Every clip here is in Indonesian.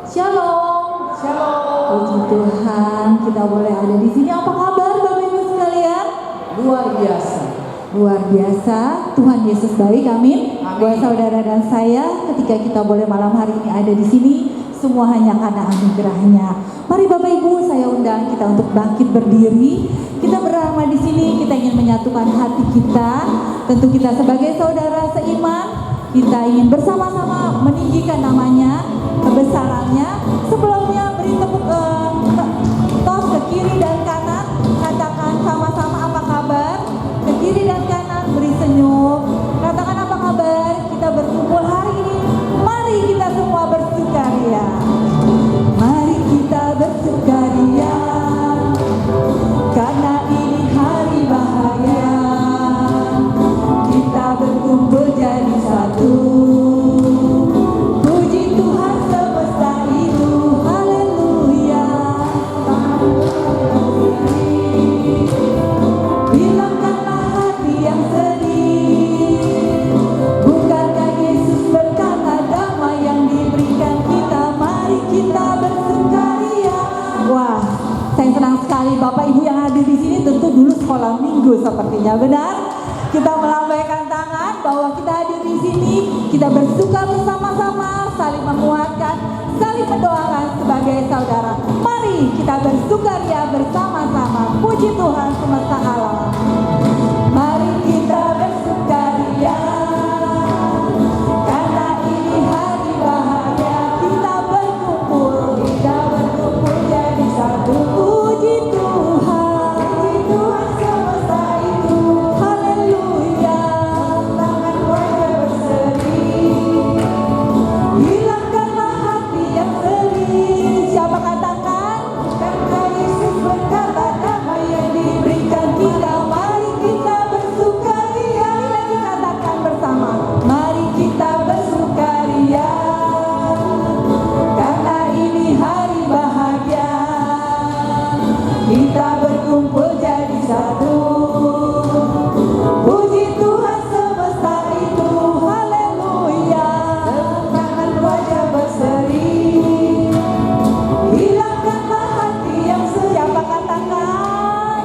Shalom. Shalom. Puji Tuhan, kita boleh ada di sini. Apa kabar Bapak Ibu sekalian? Luar biasa. Luar biasa. Tuhan Yesus baik, amin. Amin. Buat saudara dan saya, ketika kita boleh malam hari ini ada di sini, semua hanya karena anugerahnya. Mari Bapak Ibu, saya undang kita untuk bangkit berdiri. Kita bersama di sini, kita ingin menyatukan hati kita. Tentu kita sebagai saudara seiman, kita ingin bersama-sama meninggikan namanya, kebesarannya. Sebelumnya beri tepuk tos ke kiri dan kanan, katakan sama-sama apa kabar. Ke kiri dan kanan beri senyum, katakan apa kabar. Kita berkumpul hari ini, mari kita semua bersukaria. Mari kita bersukaria, karena ini hari bahagia. Kita berkumpul jadi satu. Puji Tuhan semesta itu, haleluya. Hilangkanlah hati yang sedih. Bukankah Yesus berkata damai yang diberikan kita, mari kita bersukaria. Wah, saya senang sekali Bapak Ibu yang hadir di sini tentu dulu sekolah minggu sepertinya, benar? Kita melambaikan tangan bahwa kita hadir di sini, kita bersuka bersama-sama, saling menguatkan, saling mendoakan sebagai saudara. Mari kita bersukaria bersama-sama. Puji Tuhan semesta alam. Mari kita bersukaria, karena ini hari bahagia. Kita berkumpul jadi satu. Puji Tuhan, puji Tuhan semesta itu. Haleluya. Tangan wajah berseri, hilangkanlah hati yang sedih. Siapa katakan? Karena Yesus berkata damai yang diberikan kita, mari kita bersukaria. Lagi katakan bersama, mari kita bersukaria, karena ini hari bahagia. Kita berkumpul jadi satu. Puji Tuhan semesta itu, haleluya. Tangan wajah berseri, hilangkanlah hati yang sedih. Siapa katakan?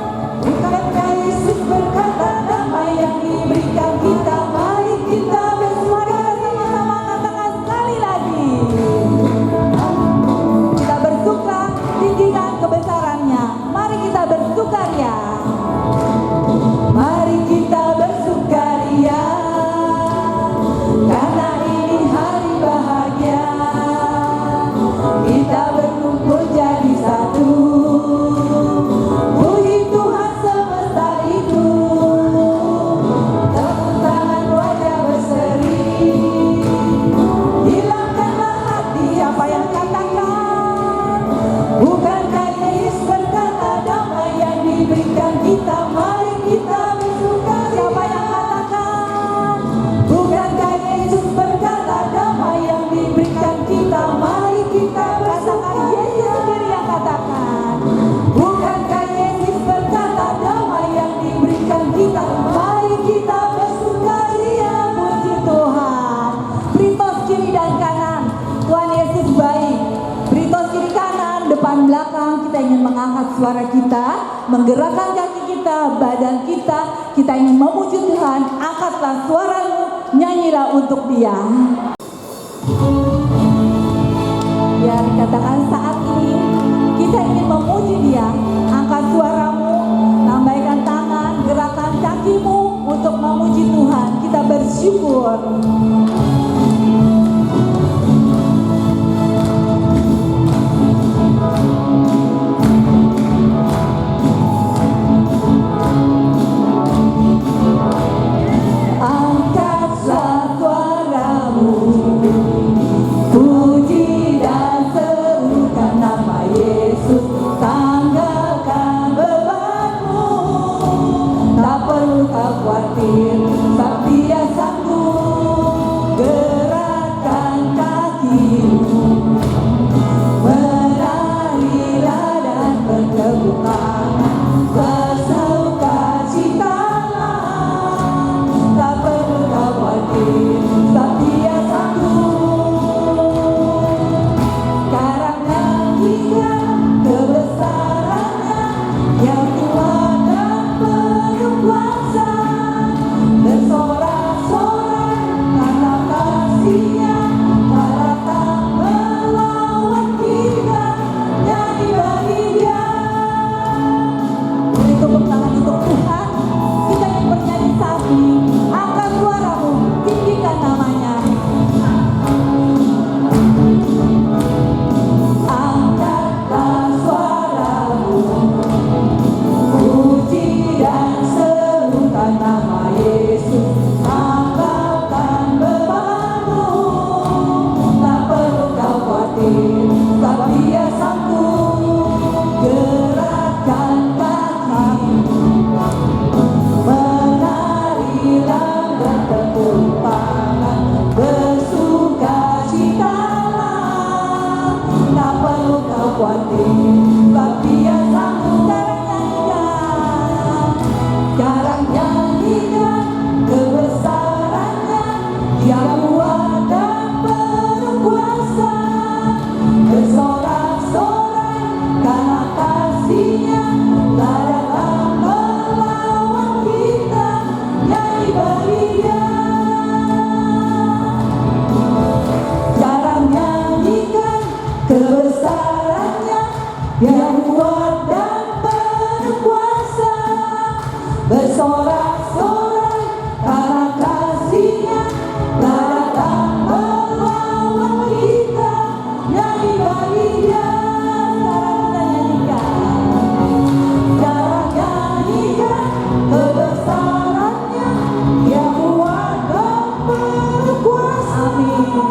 Bukankah Yesus berkata damai yang diberikan kita, mari kita bersuara sama-sama katakan sekali lagi. Kita bersuka, tinggikan kebesarannya. Mari kita bersukaria. Mari kita bersukaria, karena ini hari bahagia. Kita berkumpul jadi satu. Puji Tuhan semesta itu. Tepuk tangan wajah berseri, hilangkanlah hati. Apa yang katakan? Bukankah Yesus berkata damai yang diberikan kita, mari kita bersuka. Siapa yang katakan? Bukankah Yesus berkata damai yang diberikan kita, mari kita bersuka. Yesus sendiri yang katakan. Bukankah Yesus berkata damai yang diberikan kita, mari kita bersukaria. Puji Tuhan. Beri tos kiri dan kanan. Tuhan Yesus baik. Beri tos kiri kanan, depan belakang. Kita ingin mengangkat suara kita, menggerakkan kaki kita, badan kita. Kita ingin memuji Tuhan. Angkatlah suaramu, nyanyilah untuk Dia. Biar katakan saat ini kita ingin memuji Dia. Angkat suaramu, lambaikan tangan, gerakan kakimu untuk memuji Tuhan. Kita bersyukur. Angkatlah suaramu, puji dan seru. khawatir, sebab Dia sanggup. Sekarang nyanyikan kebesarannya, Dia kuat dan berkuasa. Bersorak-sorai karena kasih-Nya, telah datang melawan kita. Nyanyi bagi Dia. Sekarang nyanyikan kebesarannya, Dia kuat dan berkuasa. Bersorak-sorai karena kasih-Nya, telah datang melawan kita. Nyanyi bagi Dia. Sekarang kita nyanyikan kebesarannya, Dia kuat dan berkuasa. Amin.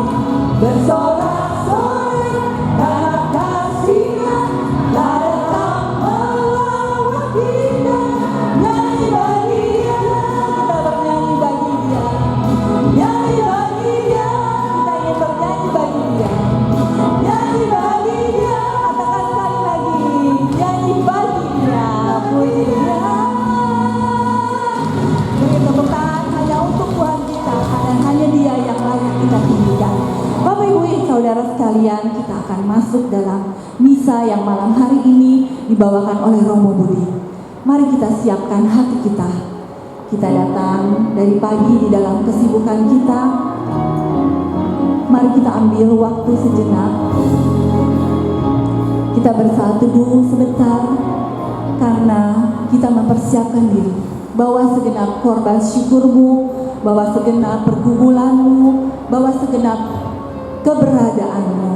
Bersorak-sorai karena kasih-Nya, telah datang melawan kita. Nyanyi bagi Dia. Kita bernyanyi bagi Dia. Nyanyi bagi Dia. Kita ingin bernyanyi bagi Dia. Nyanyi bagi Dia. Katakan sekali lagi. Nyanyi bagi Dia. Puji Dia. Beri tepuk tangan hanya untuk Tuhan kita, karena hanya Dia yang layak kita tinggikan. Bapak Ibu Saudara sekalian, kita akan masuk dalam misa yang malam hari ini dibawakan oleh Romo Budi. Mari kita siapkan hati kita. Kita datang dari pagi di dalam kesibukan kita. Mari kita ambil waktu sejenak. Kita bersatu teduh sebentar, karena kita mempersiapkan diri. Bawa segenap korban syukurmu, bawa segenap pergumulanmu, bawa segenap keberadaanmu,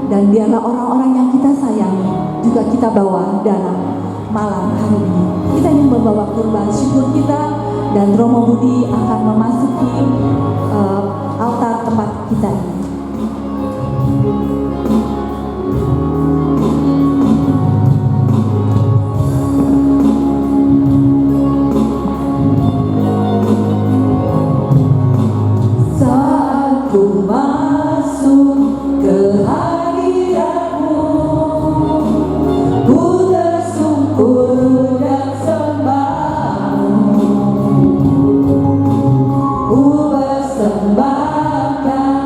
dan biarlah orang-orang yang kita sayangi juga kita bawa dalam malam hari ini. Kita ingin membawa kurban syukur kita, dan Romo Budi akan memasuki altar tempat kita ini. Saat ku masuk ke hadirat-Mu, ku tersungkur dan sembah-Mu. Ku persembahkan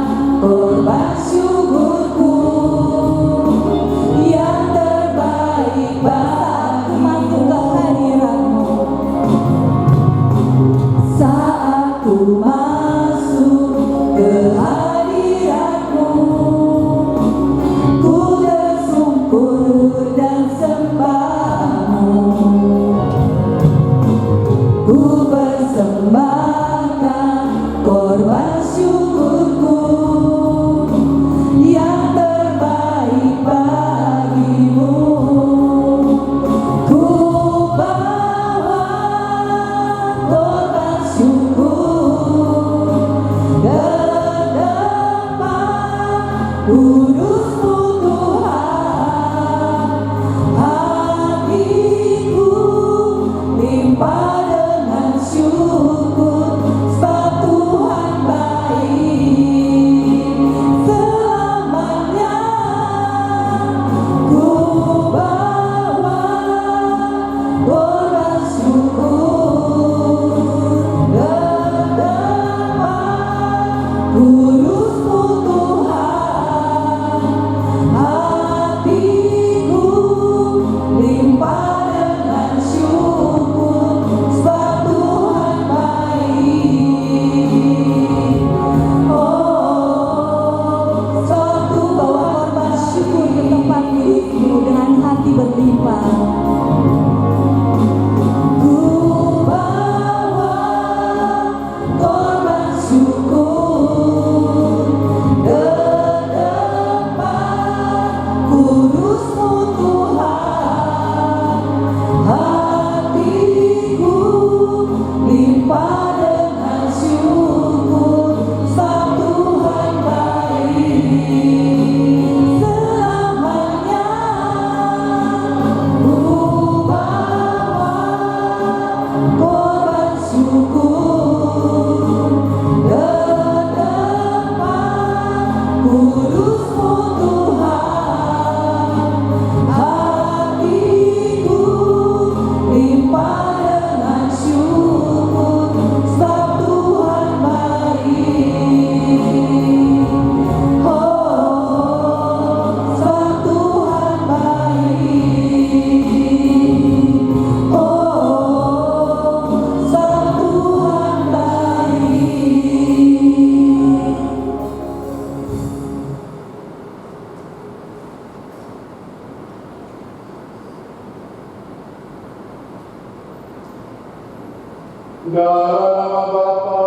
Dalam nama Bapa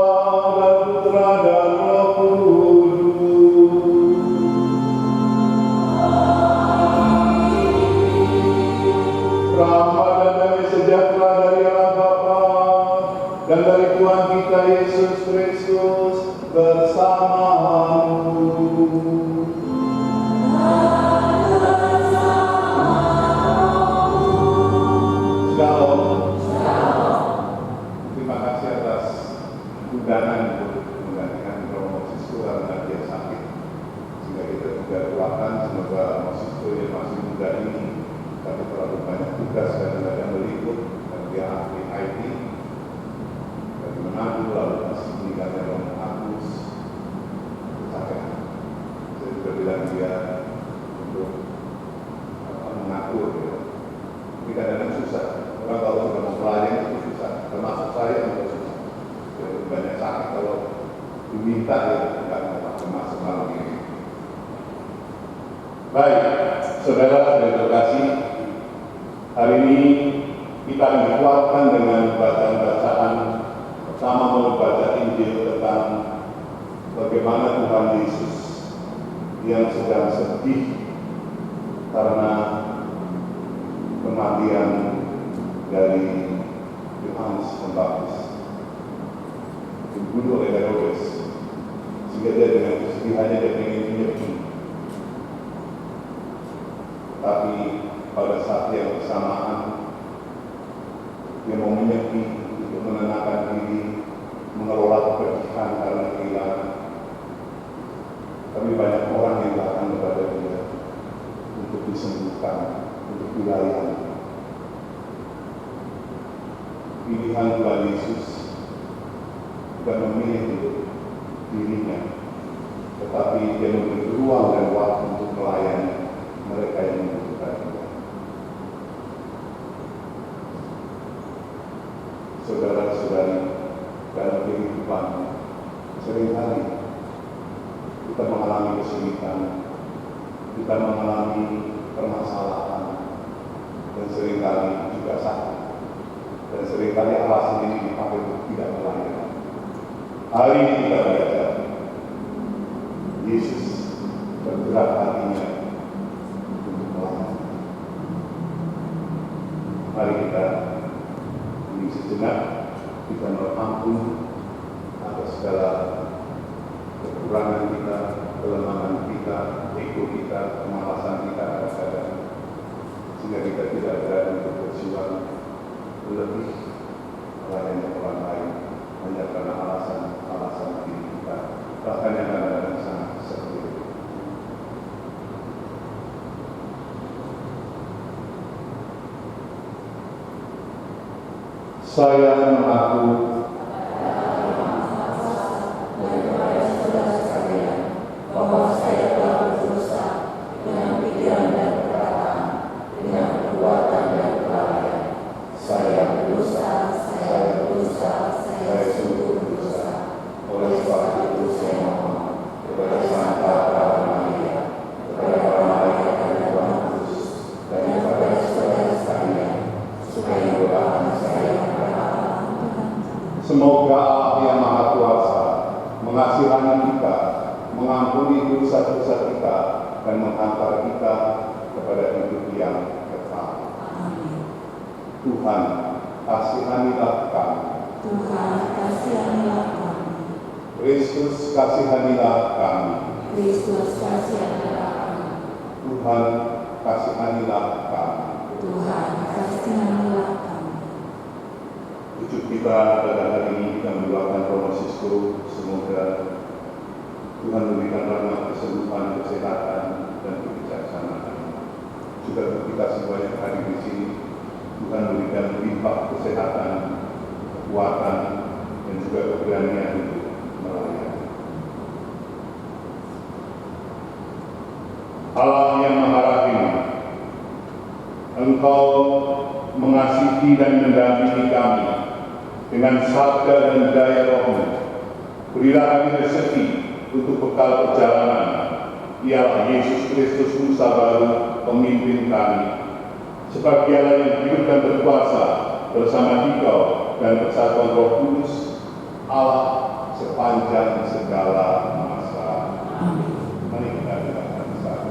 dan Putra dan Roh Kudus. Rahmat dan damai sejahtera dari Allah Bapa dan dari Tuhan kita Yesus Kristus bersamamu. Shalom. Terima kasih atas undangan untuk menggantikan Romo Sisto karena dia sakit, sehingga kita juga doakan semoga Romo Sisto yang masih muda ini tapi terlalu banyak tugas kadang-kadang meliput dan dia ahli IT dari Manado, lalu masih meninggalnya Romo Agus sakit. Saya juga bilang dia untuk mengatur ya. Tapi kadang-kadang susah. Orang kalau sudah mau melayani itu susah, termasuk saya juga susah. Jadi banyak sakit kalau diminta ya tidak termasuk malam ini. Baik, saudara terkasih, hari ini kita akan dikuatkan dengan bacaan-bacaan. Pertama membaca Injil tentang bagaimana Tuhan Yesus yang sedang sedih karena kematian dari Yohanes Pembaptis, dibunuh oleh Herodes, sehingga dia dengan kesedihannya dia ingin menyerbu. Tapi pada saat yang bersamaan dia mau menyepi untuk menenangkan diri, mengelola kepedihan karena kehilangan. Tapi banyak orang yang datang kepada dia untuk disembuhkan, untuk dilayani. Pilihan Tuhan Yesus bukan memilih untuk dirinya, tetapi dia memberi ruang dan waktu untuk melayani mereka yang membutuhkan dia. Saudara-saudari, dalam kehidupan seringkali kita mengalami kesulitan, kita mengalami permasalahan, dan seringkali juga sakit. Dan seringkali alasan ini dipakai untuk tidak melayani. Hari ini kita belajar Yesus bergerak hatinya untuk melayani. Mari kita ini sejenak, kita mohon ampun atas segala kekurangan kita, kelemahan kita, ego kita, kemalasan kita kadang-kadang, sehingga kita tidak berani untuk berjuang lebih melayani orang lain hanya karena alasan diri kita, bahkan yang kadang-kadang sangat seperti itu. Saya mengaku bahwa saya telah berdosa dengan pikiran dan perkataan, dengan perbuatan dan kelalaian. Saya berdosa, saya sungguh berdosa. Oleh sebab itu saya mohon kepada Santa Clara Maria, kepada para malaikat dan Tuhan Kudus, dan kepada saudara sekalian, supaya doakan saya kepada Allah. Semoga Allah yang Maha Kuasa mengasihani kita, mengampuni dosa-dosa kita, dan menghantar kita kepada hidup yang kekal. Tuhan, kasihanilah kami. Tuhan, kasihanilah kami. Kristus, kasihanilah kami. Kristus, kasihanilah kami. Tuhan, kasihanilah kami. Tuhan, kasihanilah kami. Tujuh kita pada hari ini kita mendoakan Romo Sisto, semoga Tuhan memberikan rahmat kesembuhan, kesehatan, dan kebijaksanaan. Juga untuk kita semua yang hadir di sini, Tuhan memberikan limpah kesehatan, kekuatan, dan juga keberanian untuk melayani. Allah yang Maha Rahim, Engkau mengasihi dan mendampingi kami dengan sabda dan daya Roh-Mu. Berilah kami rezeki untuk bekal perjalanan, ialah Yesus Kristus Musa baru, pemimpin kami. Sebab Dialah yang hidup dan berkuasa bersama Dikau dan persatuan Roh Kudus Allah sepanjang segala masa. Mari kita dengarkan bersama.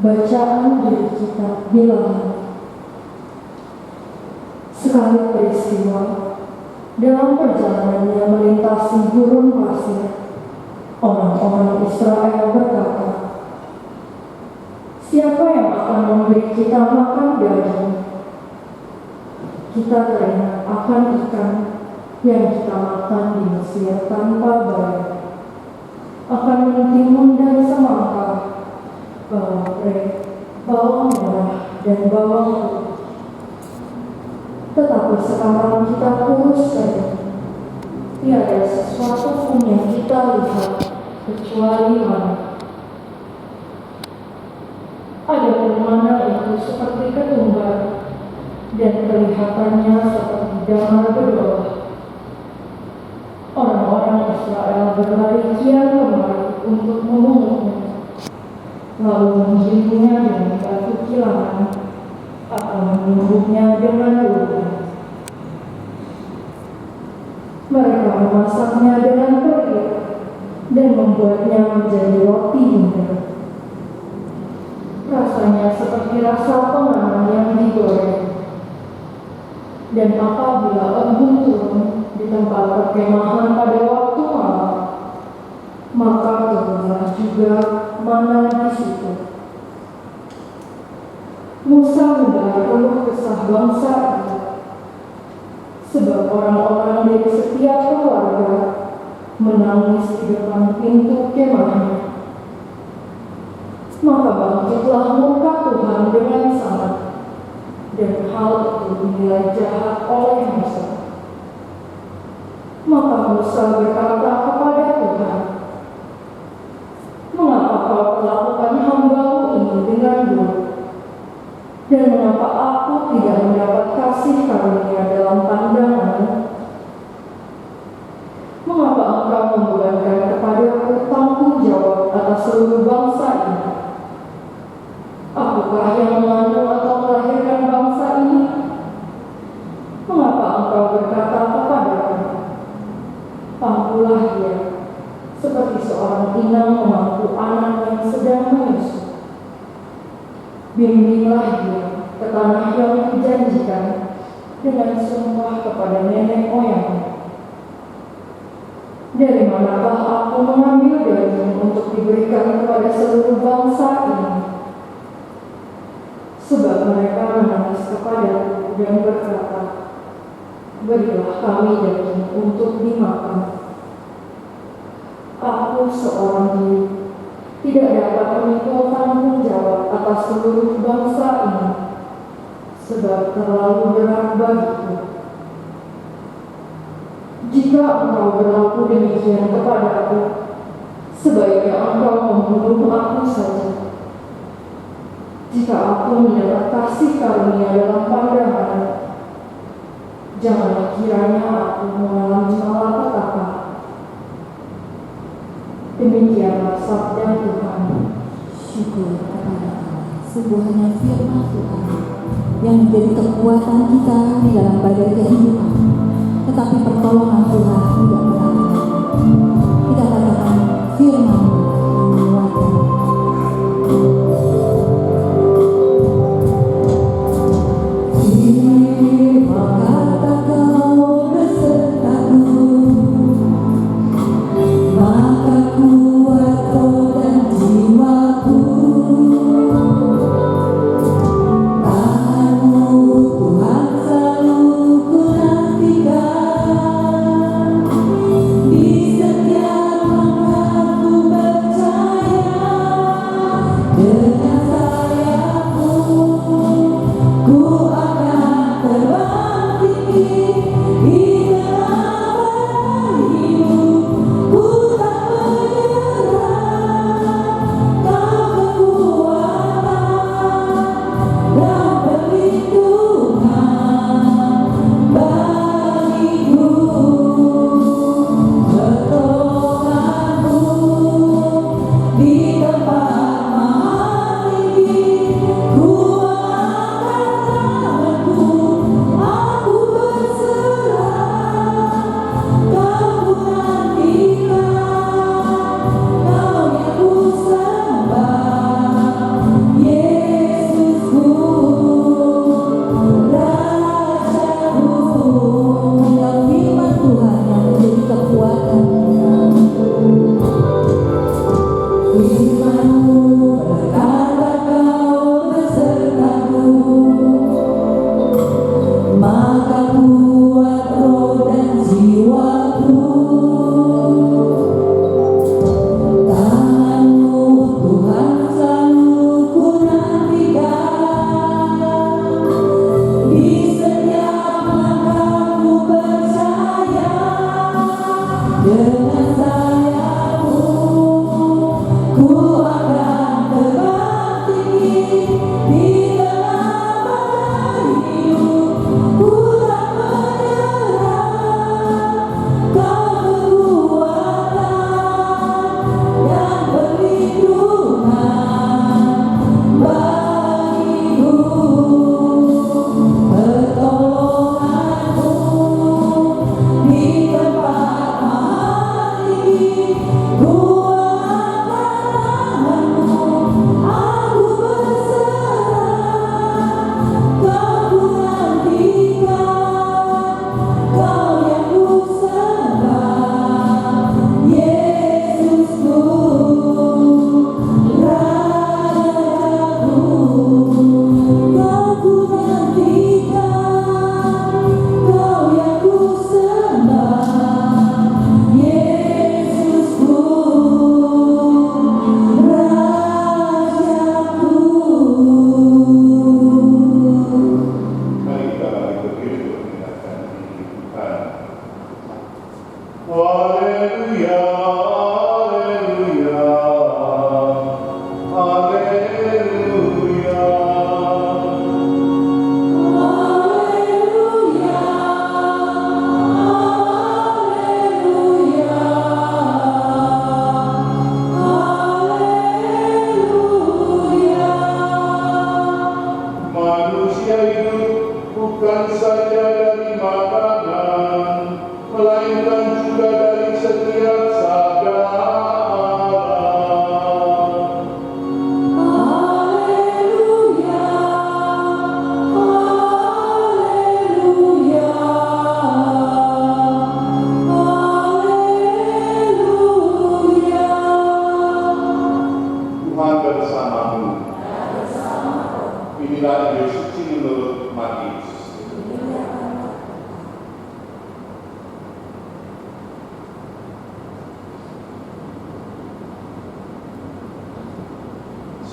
Bacaan dari kitab Bilangan. Sekali peristiwa, dalam perjalanannya melintasi gurun pasir, orang-orang Israel berkata, "Siapa yang akan memberi kita makan daging? Kita teringat akan ikan yang kita makan di Mesir tanpa bayar, akan mentimun dan semangka, bawang putih, bawang merah, dan bawang putih. Tetapi sekarang kita kurus saja, tiada sesuatu pun yang kita lihat kecuali mana. Adapun mana itu seperti ketumbar, dan kelihatannya seperti damar berdoa. Orang-orang Israel berlari kian kemari untuk memungutnya, lalu menggiringnya dengan batu kilangan atau menumbuknya dengan ludah. Mereka memasaknya dengan periuk dan membuatnya menjadi roti bundar. Rasanya seperti rasa penganan yang digoreng. Dan apabila embun turun di tempat perkemahan pada waktu malam, maka turunlah juga mana di situ. Musa mendengar keluh kesah bangsa itu, sebab orang-orang dari setiap keluarga menangis di depan pintu kemahnya. Maka bangkitlah murka Tuhan dengan sangat, dan hal itu dinilai jahat oleh Musa. Maka Musa berkata kepada Tuhan, "Mengapa kau perlakukan hamba-Mu ini dengan buruk? Dan mengapa aku tidak mendapat kasih karunia dalam pandangan-Mu? Mengapa Engkau membebankan kepadaku tanggung jawab atas seluruh bangsa ini? Akukah yang mengandung atau melahirkan bangsa ini? Mengapa Engkau berkata kepadaku, pangkulah dia, seperti seorang inang memangku anak yang sedang menyusu? Bimbinglah dia ke tanah yang dijanjikan dengan sumpah kepada nenek moyangnya. Dari manakah aku mengambil daging untuk diberikan kepada seluruh bangsa ini? Sebab mereka menangis kepadaku dan berkata, berilah kami daging untuk dimakan. Aku seorang diri tidak dapat memikul tanggung jawab atas seluruh bangsa ini, sebab terlalu berat bagiku. Jika Engkau berlaku demikian kepadaku, sebaiknya Engkau membunuh aku saja. Jika aku mendapat kasih karunia dalam pandangan, janganlah kiranya aku mengalami malapetaka." Demikianlah sabda Tuhan. Syukur kepada Allah. Sungguhnya firman Tuhan yang menjadi kekuatan kita di dalam badai kehidupan. Tetapi pertolongan Tuhan tidak pernah hilang. Kita katakan firman menguatkan. Kata Kau besertaku, maka kuat roh dan jiwaku. Tahan-Mu Tuhan selalu ku nantikan, di setiap langkahku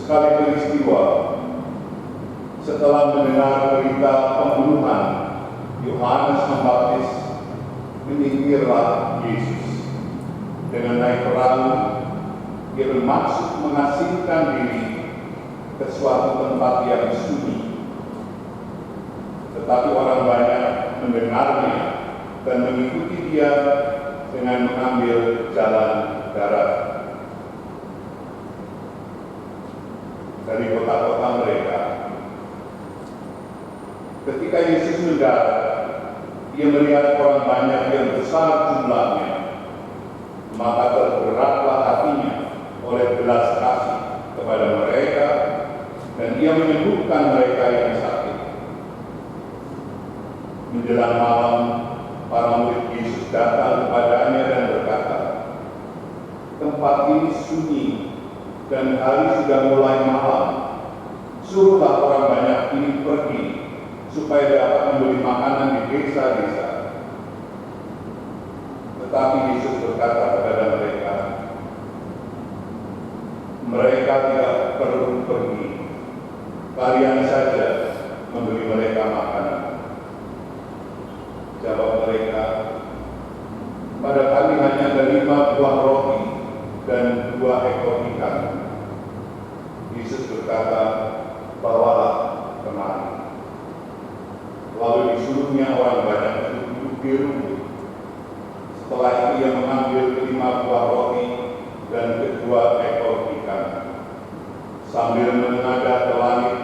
Sekali peristiwa, setelah mendengar berita pembunuhan Yohanes Pembaptis, menyingkirlah Yesus. Dengan naik perahu, dia bermaksud mengasingkan diri ke suatu tempat yang sunyi. Tetapi orang banyak mendengarnya dan mengikuti dia dengan mengambil jalan darat dari kota-kota mereka. Ketika Yesus mendarat, dia melihat orang banyak yang besar jumlahnya, maka tergeraklah hatinya oleh belas kasih kepada mereka, dan ia menyembuhkan mereka yang sakit. Menjelang malam, para murid Yesus datang kepadanya dan berkata, "Tempat ini sunyi dan hari sudah mulai malam. Suruhlah orang banyak ini pergi, supaya dapat membeli makanan di desa-desa." Tetapi Yesus berkata kepada mereka, "Mereka tidak perlu pergi. Kalian saja memberi mereka makanan." Jawab mereka, "Pada kami hanya ada 5 buah roti dan 2 ekor ikan." Yesus berkata, "Bawalah kemari." Lalu disuruhnya orang banyak untuk duduk di rumput. Setelah itu ia mengambil 5 buah roti dan 2 ekor ikan. Sambil menengadah ke langit,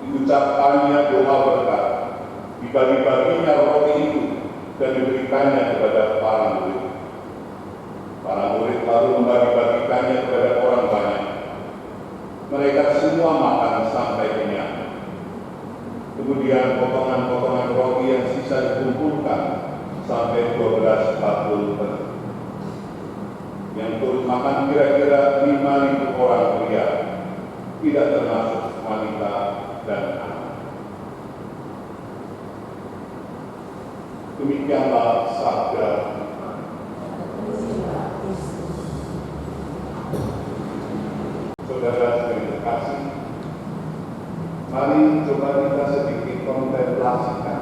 diucapkannya doa berkat. Dibagi-baginya roti itu dan diberikannya kepada para murid. Para murid lalu membagi-bagikannya kepada orang banyak. Mereka semua makan sampai kenyang. Kemudian potongan-potongan roti yang sisa dikumpulkan sampai 12 bakul penuh. yang turut makan kira-kira 5.000 orang pria, tidak termasuk wanita dan anak. Demikianlah sabda Tuhan. Saudara sekalian terkasih, mari coba kita sedikit kontemplasikan,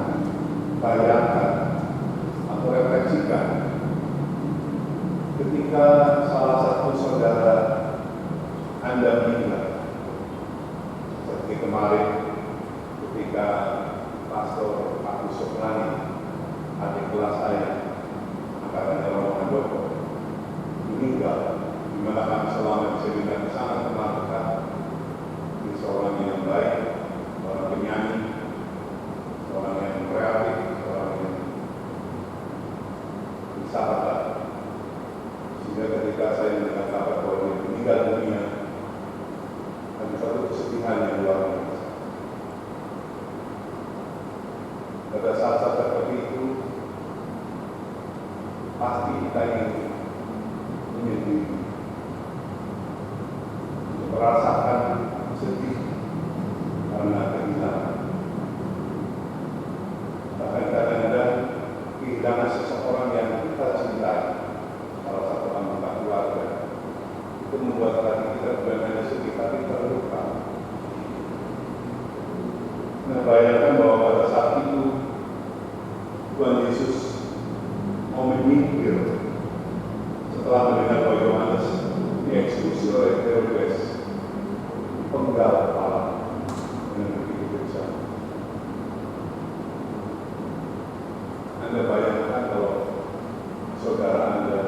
bayangkan atau refleksikan ketika salah satu saudara Anda meninggal, seperti kemarin ketika Pastor Agus Soprani, adik kelas saya, angkatannya Romo Handoko, meninggal, di mana kami selama bisa dilihat sangat kenal dekat. Ini seorang yang baik, seorang penyanyi, seorang yang kreatif, seorang yang bersahabat. Sehingga ketika saya mendengar kabar bahwa dia meninggal dunia, ada satu kesedihan yang luar biasa. Pada saat-saat seperti itu, pasti kita ingin menyendiri, merasakan sedih karena kehilangan. Bahkan kadang-kadang kehilangan seseorang yang kita cintai, salah satu anggota keluarga, itu membuat hati kita bukan hanya sedih tapi terluka. Nah, bayangkan bahwa pada saat itu Tuhan Yesus mau menyingkir setelah mendengar bahwa Yohanes dieksekusi oleh Herodes, penggal kepala dengan begitu kejam. Anda bayangkan kalau saudara Anda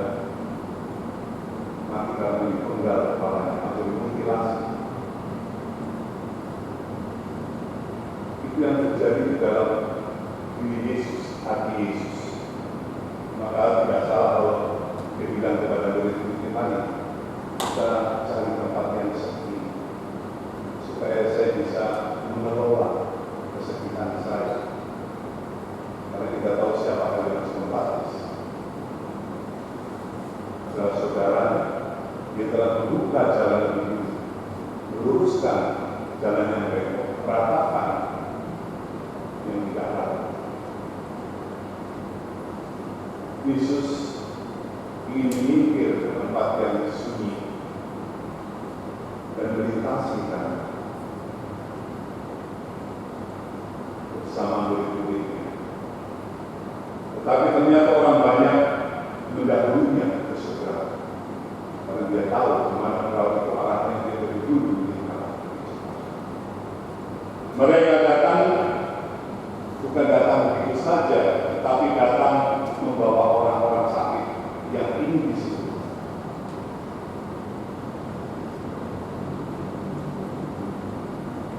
mati karena dipenggal kepalanya atau dimutilasi. Itu yang terjadi di dalam diri Yesus, hati Yesus. Maka tidak salah kalau dia bilang kepada murid-murid tadi, kita cari tempat yang sepi supaya saya bisa mengelola kesepian saya, karena kita tahu siapa yang harus membaptis. Saudara-saudara, dia telah membuka jalan hidup, meluruskan jalan yang baik, meratakan yang tidak layak. Yesus ingin menyingkir ke tempat yang sunyi dan melintasi tanah bersama murid-muridnya. Tetapi ternyata orang banyak mendahulunya ke surga, karena dia tahu kemana perahu itu arahnya. Dia lebih dulu di arah itu. Mereka datang bukan datang begitu saja, tetapi datang membawa orang-orang sakit yang ingin disembuhkan.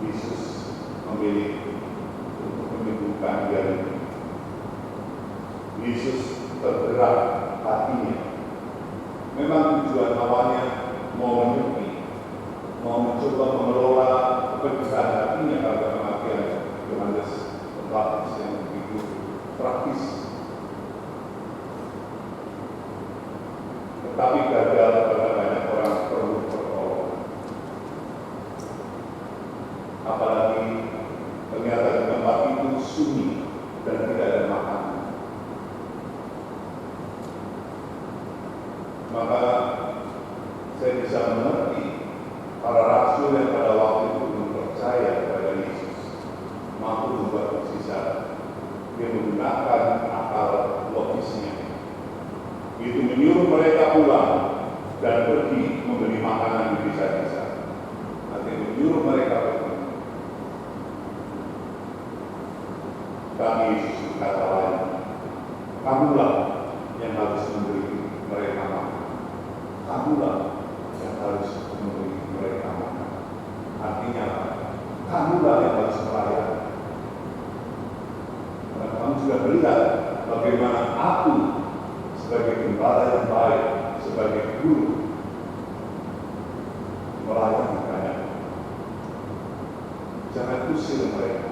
Yesus memilih untuk menyembuhkan dia. Yesus tergerak hatinya. Memang tujuan awalnya mau menyepi, mau mencoba mengelola kebenaran hatinya karena kematian Yohanes Pembaptis yang begitu praktis. Tetapi gagal karena banyak orang perlu pertolongan. Apalagi ternyata di tempat itu sunyi dan tidak ada makanan. Maka saya bisa mengerti para rasul yang pada waktu itu belum percaya kepada Yesus mampu membuat mukjizat. Dia menggunakan akal logisnya, itu menyuruh mereka pulang dan pergi membeli makanan di desa-desa. Nanti menyuruh mereka pergi. Kami Yesus berkata lain, kamulah yang harus memberi mereka makan. Kamulah yang harus memberi mereka makan. Artinya, kamulah yang harus melayani. Karena kamu sudah melihat bagaimana aku sebagai gembala yang baik, sebagai guru, melayani banyak. Jangan usir mereka.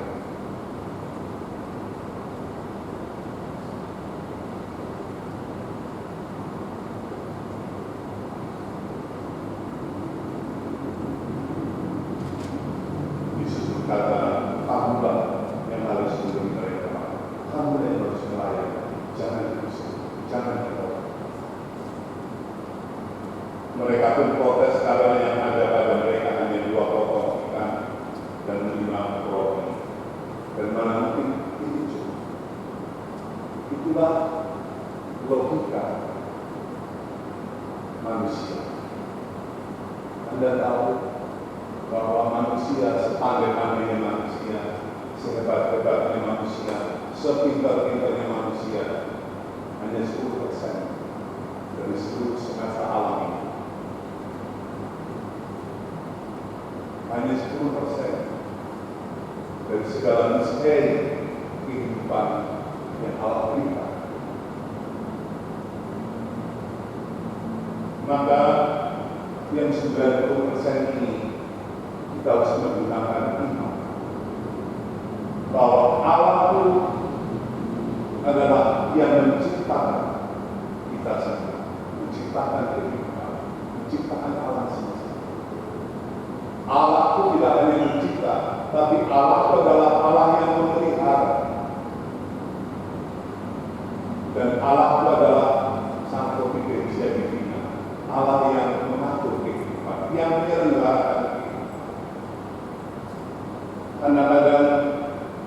Kata kamulah yang harus memberi mereka, kamu yang harus melayani, jangan diusir, jangan ditolak. Mereka pun protes karena yang ada pada mereka hanya 2 potong ikan dan 5 roti. Dan mana mungkin itu cukup. Itulah logika manusia. Anda tahu bahwa manusia sepandai-pandainya manusia, sehebat-hebatnya manusia, sepintar-pintarnya manusia, hanya 10% dari seluruh semesta alam ini. Hanya 10% dari segala misteri kehidupan yang Allah berikan. Maka yang 90% ini kita harus menggunakan iman bahwa Allah itu adalah yang menciptakan kita semua, menciptakan kehidupan, menciptakan alam semesta. Allah itu tidak hanya mencipta, tapi Allah itu adalah Allah yang memelihara. Dan Allah itu adalah Sang Providensia Divina, Allah yang mengatur kehidupan, yang menyelenggarakan kehidupan. Kadang-kadang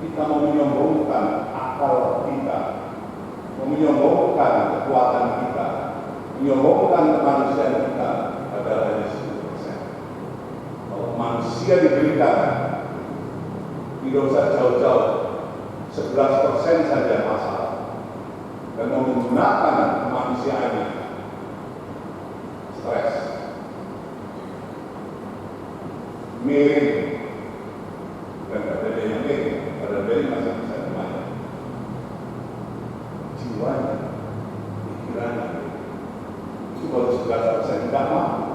kita mau menyombongkan akal kita, mau menyombongkan kekuatan kita, menyombongkan kemanusiaan kita, adalah hanya 10%. Kalau manusia diberikan, tidak usah jauh-jauh, 11% saja masalah. Dan menggunakan kemanusiaannya, stres, miring, dan ada yang miring, ada dari masih bisa dimana. Jiwanya, pikirannya, itu baru 11% tidak mampu.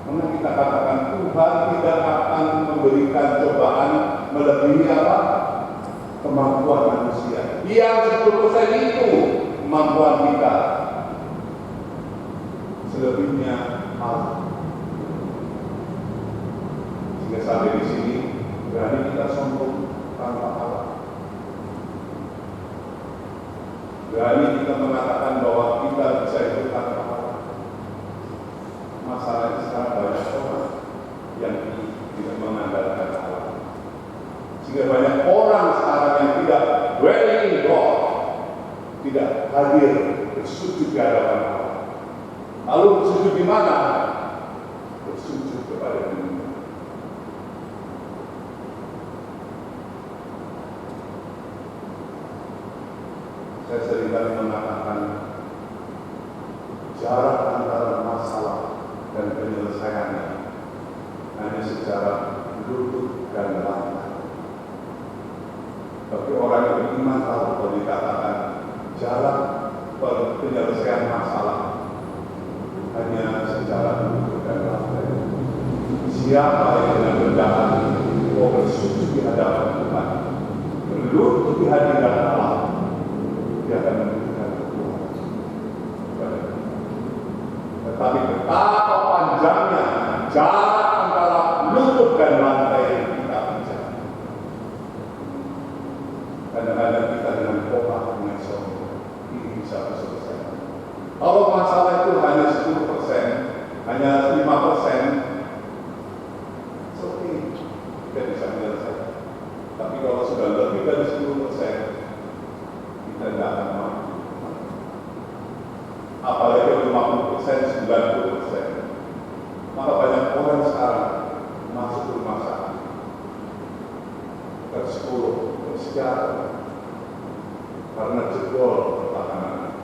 Karena kita katakan Tuhan tidak akan memberikan cobaan melebihi apa? Kemampuan manusia. Yang 10% itu kemampuan kita. Selebihnya Allah. Sehingga sampai di sini berani kita sombong tanpa Allah. Berani kita mengatakan bahwa kita bisa hidup tanpa Allah. Masalahnya sekarang banyak orang yang tidak mengandalkan Allah. Sehingga banyak orang sekarang yang tidak dwelling in God, tidak hadir bersujud di hadapan Allah. Lalu bersujud di mana? Bersujud kepada dunia. Saya seringkali mengatakan jarak antara masalah dan penyelesaiannya hanya secara lutut dan lantai. Bagi orang yang beriman tahu kalau dikatakan jarak penyelesaian masalah hanya secara lutut dan lantai. Siapa yang dengan rendah hati mau bersujud di hadapan Tuhan, berlutut di hadirat Allah, dia akan memberikan kekuatan. Tetapi betapa panjangnya jarak antara lutut dan lantai yang kita bicara. Kadang-kadang kita dengan kopak, dengan sombong, ini bisa selesai. Kalau masalah itu hanya 10%, hanya 5%, kita bisa menyelesaikan. Tapi kalau sudah lebih dari 10%, kita tidak akan mampu. Apalagi 50%, 90%. Maka banyak orang sekarang masuk ke rumah sakit, ke psikolog, ke psikiater, karena jebol pertahanan.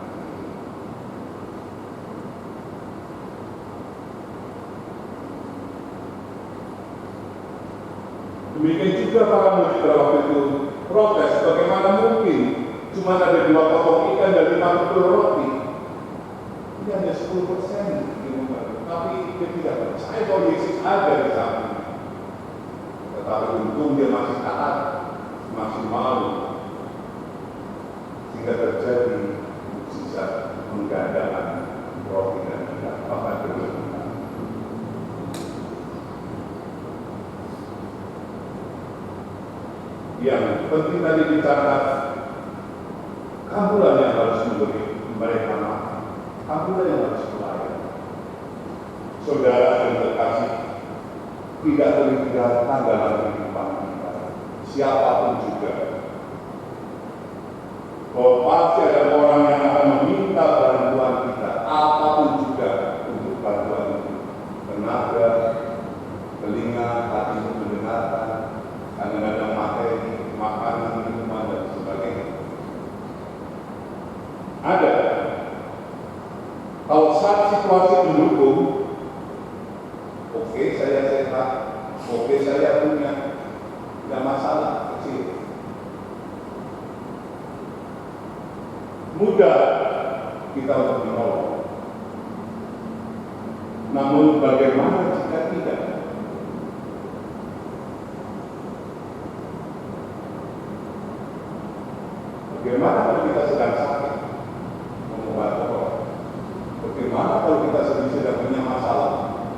Demikian juga para murid waktu itu protes, bagaimana mungkin cuma ada 2 potong ikan dan 50 roti. Ini hanya 10% tapi dia tidak percaya bahwa Yesus ada di samping. Tetapi untung dia masih taat, masih mau, sehingga terjadi mukjizat menggandakan roti dan ikan. Bahkan kedua. yang penting tadi dicatat, kamulah yang harus memberi mereka makan, kamulah yang harus melayani. Saudara yang terkasih, tidak terhindarkan dalam kehidupan kita, siapapun juga. Bahwa pasti ada orang yang akan meminta bantuan kita, apapun juga untuk bantuan itu. Tenaga, telinga, hati untuk mendengarkan, kadang-kadang materi, makanan, minuman, dan sebagainya. Ada. Kalau saat situasi mendukung, oke, saya sehat, oke, saya punya, tidak masalah, kecil. Mudah kita untuk menolong. Namun bagaimana jika tidak? Bagaimana kalau kita sedang sakit, membantu orang? Bagaimana kalau kita sedang punya masalah,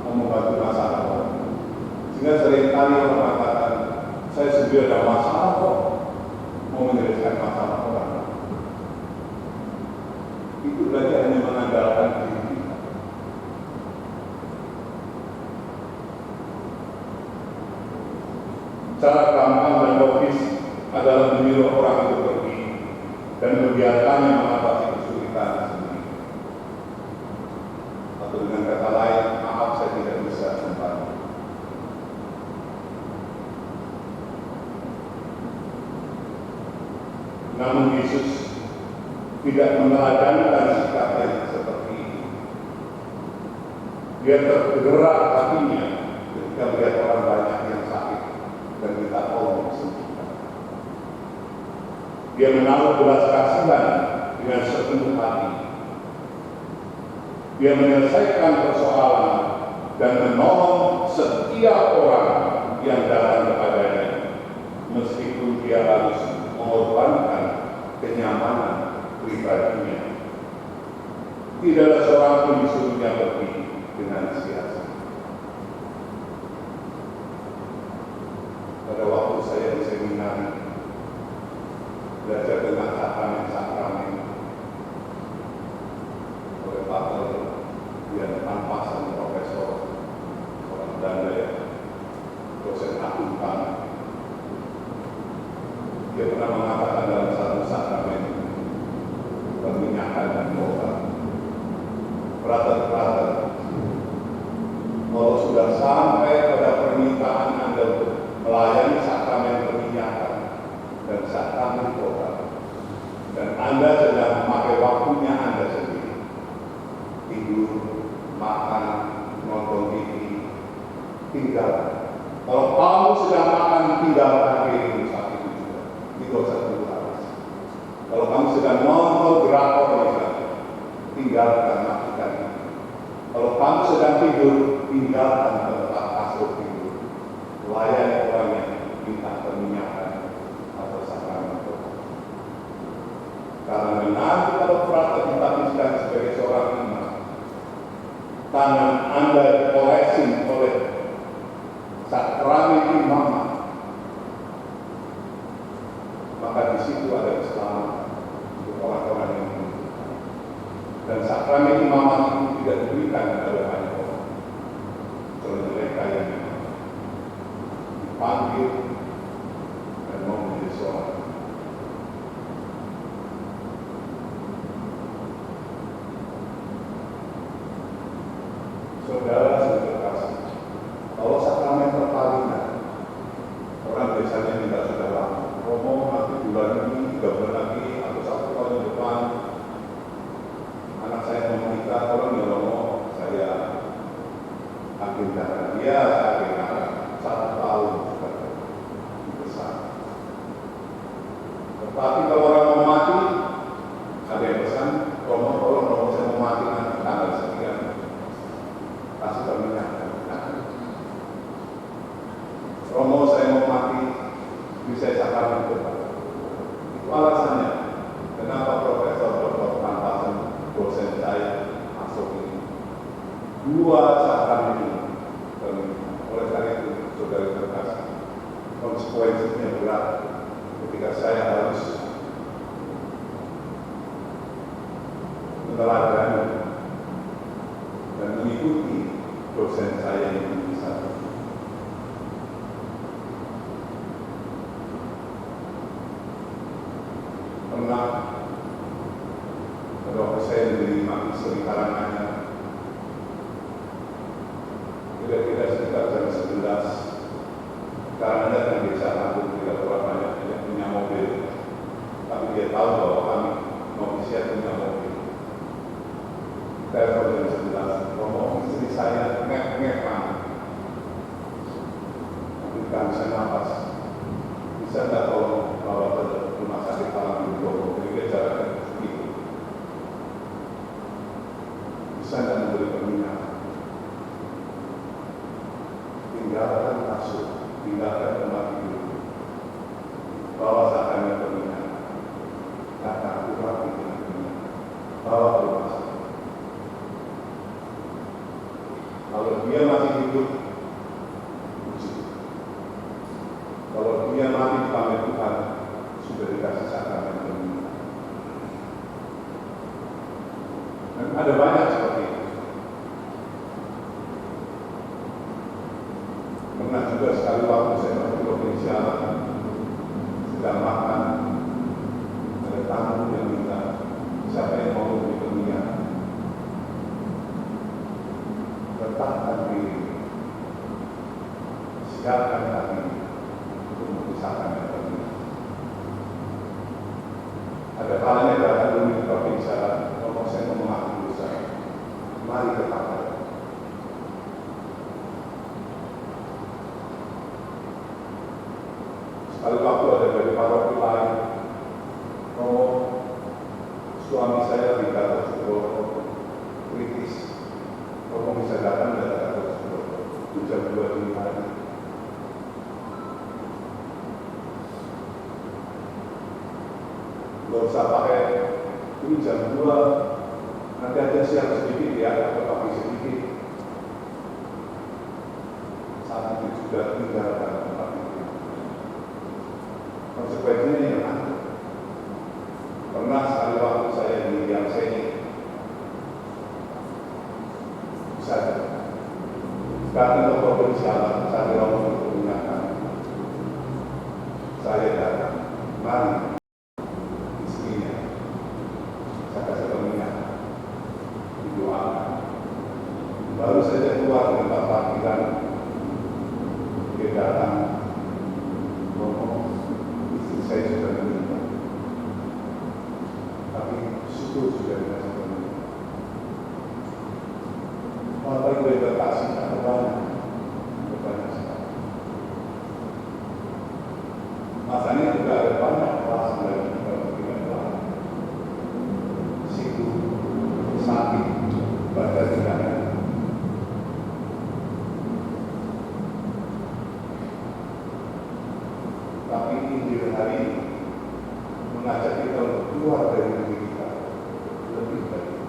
membantu masalah orang? Sehingga seringkali orang mengatakan, saya sendiri ada masalah kok, mau menyelesaikan masalah orang. Itu berarti hanya mengandalkan diri kita. Cara gampang dan logis adalah menyuruh orang itu pergi dan membiarkannya mengatasi kesulitan sendiri. Atau dengan kata lain, maaf saya tidak bisa membantu. Namun Yesus tidak meneladankan sikap yang seperti ini. Dia tergerak hatinya ketika melihat orang banyak yang sakit dan minta tolong disembuhkan. Dia menaruh belas kasihan dengan sepenuh hati. Dia menyelesaikan persoalan dan menolong setiap orang yang datang kepadanya, meskipun dia harus mengorbankan kenyamanan pribadinya. Tidak ada seorang pun disuruhnya pergi dengan sia-sia. Pada waktu saya di seminar belajar tentang sakramen oleh Pak yang Pampasan Profesor orang Belanda ya, dosen akuntan. Dia pernah mengatakan dalam satu sakramen perminyakan dan doa, brother, kalau sudah sampai pada permintaan Anda untuk melayani sakramen perminyakan dan sakramen doa, dan Anda sedang memakai waktunya Anda sendiri, tidur, makan, nonton TV, tinggalkan. Kalau kamu sedang makan, tinggalkan piring saat itu juga. Itu satu harus. Kalau kamu sedang nonton drakor misalnya, tinggalkan, matikan. Kalau kamu sedang tidur, tinggalkan tempat kasur tidur. Layani orang yang minta perminyakan atau sakramen doa. Karena nanti kalau Frater ditabiskan sebagai seorang imam, tangan Anda dikoleksi oleh sakramen imamat, maka di situ ada keselamatan untuk orang-orang yang membutuhkan. Dan sakramen imamat itu tidak diberikan kepada banyak orang, kecuali mereka yang dipanggil dan mau menjadi seorang. Saudara sudah terkasih, kalau sakramen perkawinan, orang biasanya minta saudara, Romo nanti bulan ini, 3 bulan lagi, atau 1 tahun depan, anak saya mau menikah, orang ya Romo, saya agendakan dia, agendakan 1 tahun sudah besar. Tetapi kalau orang mau mati, ada yang pesan, Romo, tolong Romo saya mau mati nanti tanggal sekian, kasih perminyakan. Romo saya mau mati, bisa sakramen doa. Itu alasannya. Kenapa Profesor Dr. Pampasan, dosen saya, masuk ini? 2 sakramen ini. Oleh karena itu, saudara terkasih, konsekuensinya berat ketika saya harus meneladani dan mengikuti dosen saya yang bisa. Pernah pada waktu saya menjadi mahasiswa karangannya, kira-kira sekitar jam 11, karena kan desa aku tidak terlalu banyak yang punya mobil, tapi dia tahu bahwa kami mau siap punya mobil. Telepon jam 11, ngomong istri saya ngek mana, tapi nggak bisa nafas, bisa nggak tolong bawa ke rumah sakit Alam Bogor, jadi jaraknya segitu, bisa nggak memberi peminat, tinggalkan kasur, tinggalkan tempat tidur, bawa sakannya peminat, kata aku rapi dengan peminat, bawa ke rumah sakit. Kalau dia masih hidup, puji. Kalau dia mati di tangan Tuhan, sudah dikasih sakramen peminat. Dan ada banyak seperti itu. Pernah juga sekali waktu saya masih provinsial, sedang makan, ada tamu yang minta, siapa yang mau beli peminat? Letakkan diri, siapkan hati untuk memisahkan yang peminat. Ada kalanya datang dulu di provinsial, ngomong saya mau mengaku dosa, mari letakkan. Sekali waktu ada dari paroki lain, ngomong suami saya di Gatot Subroto kritis, ngomong bisa datang dari Gatot Subroto, itu jam 2 dini hari. Nggak usah pakai, ini jam 2, nanti aja siap sedikit ya, atau pagi sedikit. Saat itu sudah tinggalkan tempat itu. Konsekuensinya yang ada. Pernah sekali waktu saya di Yangseni, saya datang ke provinsial, saya ngomong untuk mengingatkan, saya datang, mari istrinya, saya kasih pengingat, didoakan. Baru saja keluar dari tempat parkiran, dia datang, ngomong, saya sudah meninggal, tapi syukur sudah dikasih peminat. Bapak Ibu yang terkasih, ada banyak sekali. Masanya juga ada banyak kelas dari kepentingan Tuhan. Siku, sakit, baca tidak. Tapi Injil hari ini mengajak kita untuk keluar dari diri kita lebih baik.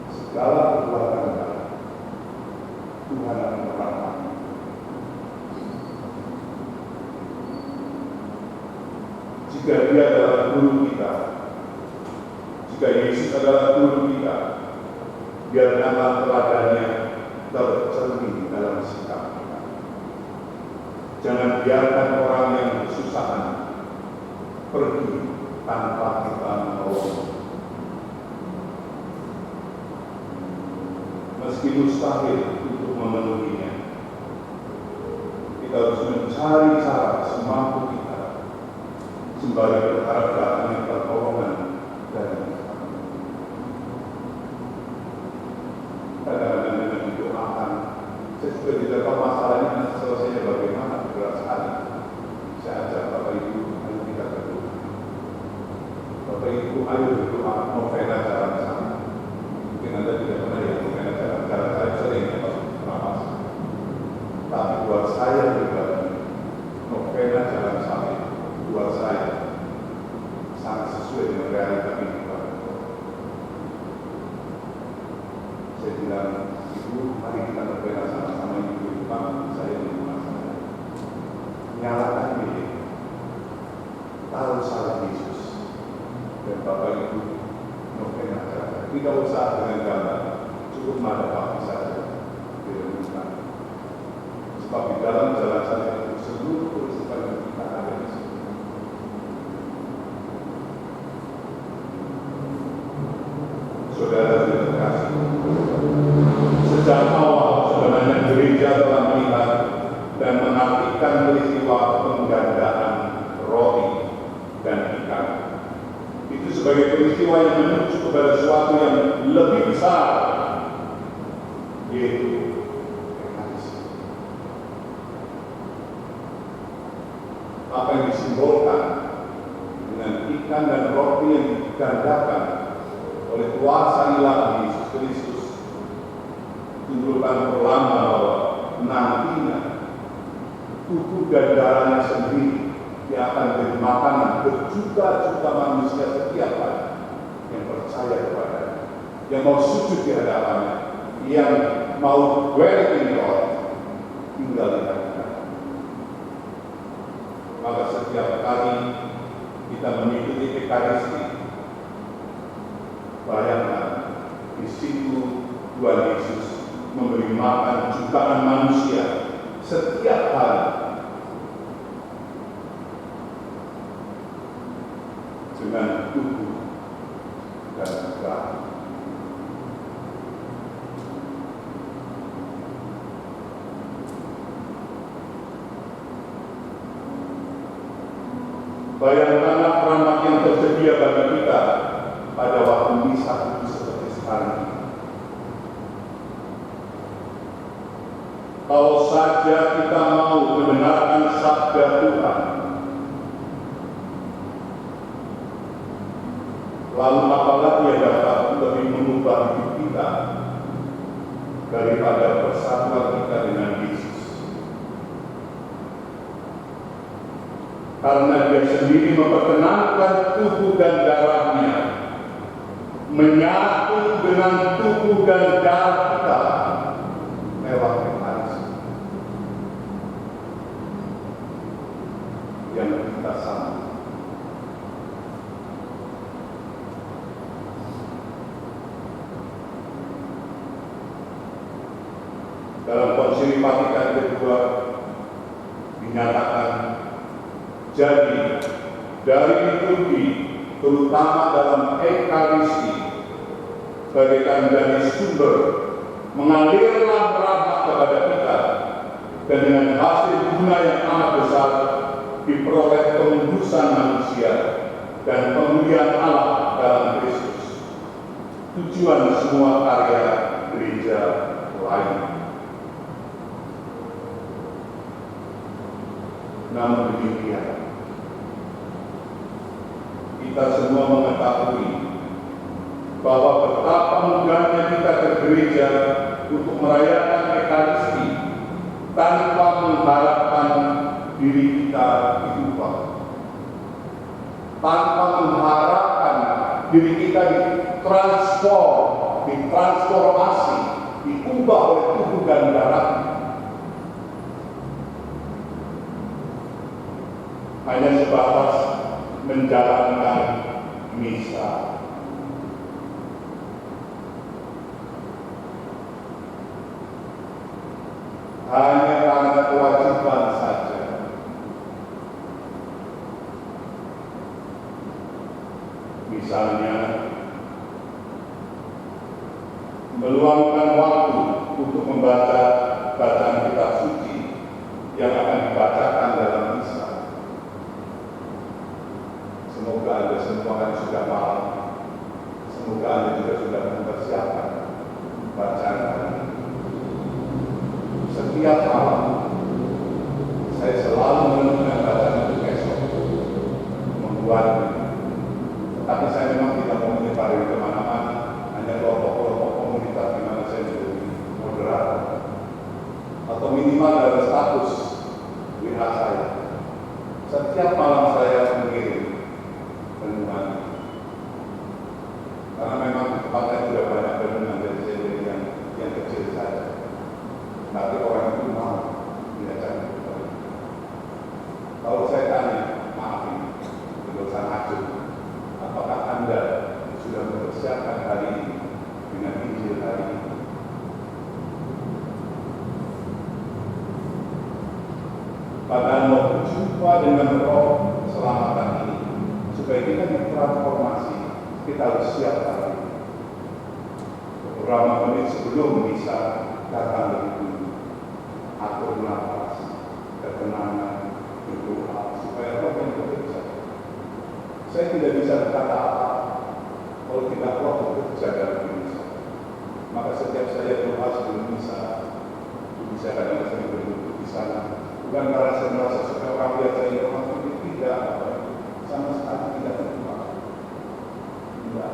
Segala perbuatan kita, Tuhan akan merahmati. Jika Dia adalah guru kita, jika Yesus adalah guru kita, biar amal teladannya tercermin dalam sikap kita. Jangan biarkan orang yang kesusahan pergi tanpa kita menolong. Meski mustahil untuk memenuhinya, kita harus mencari cara semampu kita, sembari berharap datangnya pertolongan dari Tuhan. Kadang-kadang dengan didoakan, saya juga tidak tahu masalahnya selesainya bagaimana, berat sekali. Saya ajak Bapak Ibu, ayo kita berdoa. Bapak Ibu, ayo berdoa, novena jalan sama. Mungkin Anda tidak pernah ya novena jalan saya sering ya Pak, nafas. Tapi buat saya pribadi, novena jalan sama buat saya sangat sesuai dengan realita kehidupan. Saya bilang, Ibu, mari kita novena sama-sama Ibu di depan saya di rumah saya. Nyalakan ini. Bapak Ibu novena saja. Tidak usah dengan gambar, cukup menghadapi saja direnungkan. Sebab di dalam jalan saya itu seluruh peristiwa yang kita ada di sini. Saudara terkasih, sejak awal sebenarnya gereja telah melihat dan mengartikan peristiwa penggandaan roti dan ikan itu sebagai peristiwa yang menuju kepada sesuatu yang lebih besar, yaitu Ekaristi. Apa yang disimbolkan dengan ikan dan roti yang digandakan oleh kuasa ilahi Yesus Kristus tunjukkan perlambang bahwa nantinya tubuh dan darahnya sendiri yang akan menjadi makanan berjuta-juta manusia setiap hari yang percaya kepadanya, yang mau sujud di hadapannya, yang mau dwell in God, tinggal di hadapannya. Maka setiap kali kita mengikuti Ekaristi, bayangkan di situ Tuhan Yesus memberi makan jutaan manusia setiap hari dengan tubuh dan darah. Bayangkanlah keramat yang tersedia bagi kita pada waktu misa itu seperti sekarang ini. Kalau saja kita mau mendengarkan sabda Tuhan, lalu apalagi yang dapat lebih mengubah hidup kita daripada persatuan kita dengan Yesus? Karena Dia sendiri memperkenankan tubuh dan darahnya menyatu dengan tubuh dan darah kita lewat Ekaristi yang kita sambut. Dalam Konsili Vatikan kedua dinyatakan, jadi dari liturgi terutama dalam Ekaristi bagaikan dari sumber mengalirlah rahmat kepada kita, dan dengan hasil guna yang amat besar diperoleh penebusan manusia dan pemulihan Allah dalam Kristus, tujuan semua karya gereja lain. Namun demikian, kita semua mengetahui bahwa betapa mudahnya kita ke gereja untuk merayakan Ekaristi tanpa mengharapkan diri kita diubah, tanpa mengharapkan diri kita ditransformasi, diubah oleh tubuh dan darah. Hanya sebatas menjalankan misa. Hanya karena kewajiban saja. Misalnya, meluangkan waktu untuk membaca bacaan kitab suci yang akan dibacakan dalam misa. Semoga Anda semua kan sudah paham. Semoga Anda juga sudah mempersiapkan bacaan hari ini. Setiap malam saya selalu merenungkan bacaan untuk esok, membuatnya. Tapi saya memang tidak mau menyebar di kemana-mana, hanya kelompok-kelompok komunitas di mana saya menjadi moderator, atau minimal dalam status WA saya. Setiap malam saya mengirim renungan, karena memang di tempat saya sudah banyak renungan dari saya yang kecil saja. Tapi orang itu mau diajarkan kembali. Kalau saya tanya, maaf ini, dosa acuh, apakah Anda berjumpa dengan roh keselamatan ini, supaya kita ditransformasi, kita harus siap hari ini. Beberapa menit sebelum bisa datang lebih dulu, atur nafas, ketenangan, berdoa, supaya roh yang bekerja. Saya tidak bisa berkata apa kalau tidak roh bekerja dalam diri saya. Maka setiap saya doa sebelum misa, saya kadang sering berduduk di sana, bukan karena saya merasa seperti orang biasa yang orang itu tidak, sama sekali tidak terima. Tidak.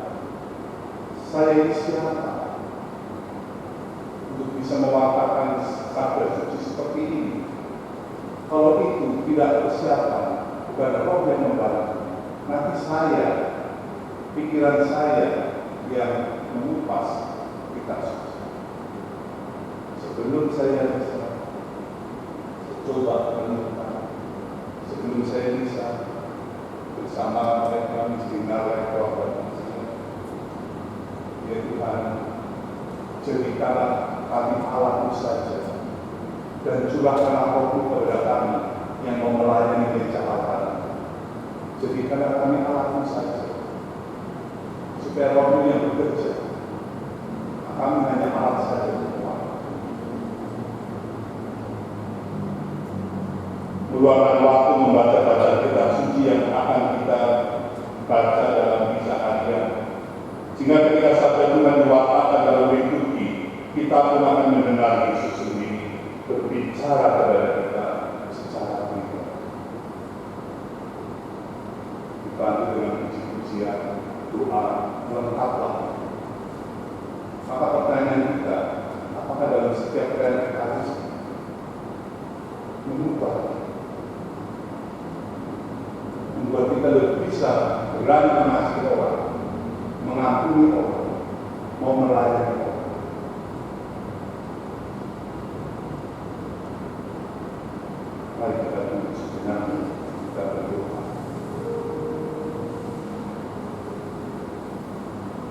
Saya ini siapa untuk bisa mewakilkan sabda suci seperti ini? Kalau itu tidak persiapan, bukan roh yang membantu. Nanti saya, pikiran saya yang mengupas kitab suci. Sebelum saya bisa coba menemukan, sebelum saya bisa bersama mereka miskinal yang keluarga miskin, ya Tuhan, jadikanlah kami alatmu saja, dan curahkanlah roh-Mu kepada kami yang mau melayani gereja Allah. Jadikanlah kami alatmu saja, supaya roh-Mu yang bekerja, kami hanya alat saja. Meluangkan waktu membaca kitab suci yang akan kita baca dalam misa harian, sehingga ketika sabda Tuhan diwakilkan dalam liturgi, kita pun akan mendengar Yesus sendiri berbicara kepada kita secara pribadi. Dibantu dengan puji-pujian, doa, lengkaplah. Maka pertanyaan kita, apakah dalam setiap realitas mengubah, membuat kita lebih bisa berani mengasihi orang, mengampuni orang, mau melayani orang. Mari kita tunggu sejenak, kita berdoa.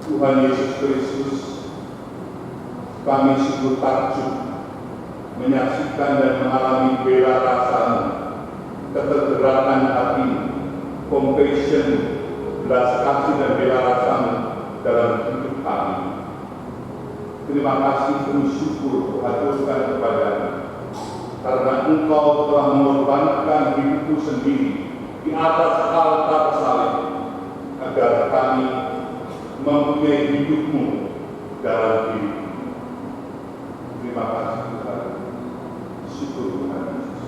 Tuhan Yesus Kristus, kami sungguh takjub menyaksikan dan mengalami bela rasa-Mu, ketergeраkan hati, compassion, belas kasih dan bela rasa-Mu dalam hidup kami. Terima kasih penuh syukur kuhaturkan kepada-Mu, karena Engkau telah mengorbankan hidupmu sendiri di atas altar salib, agar kami mempunyai hidup-Mu dalam diri. Terima kasih Tuhan, syukur Tuhan Yesus.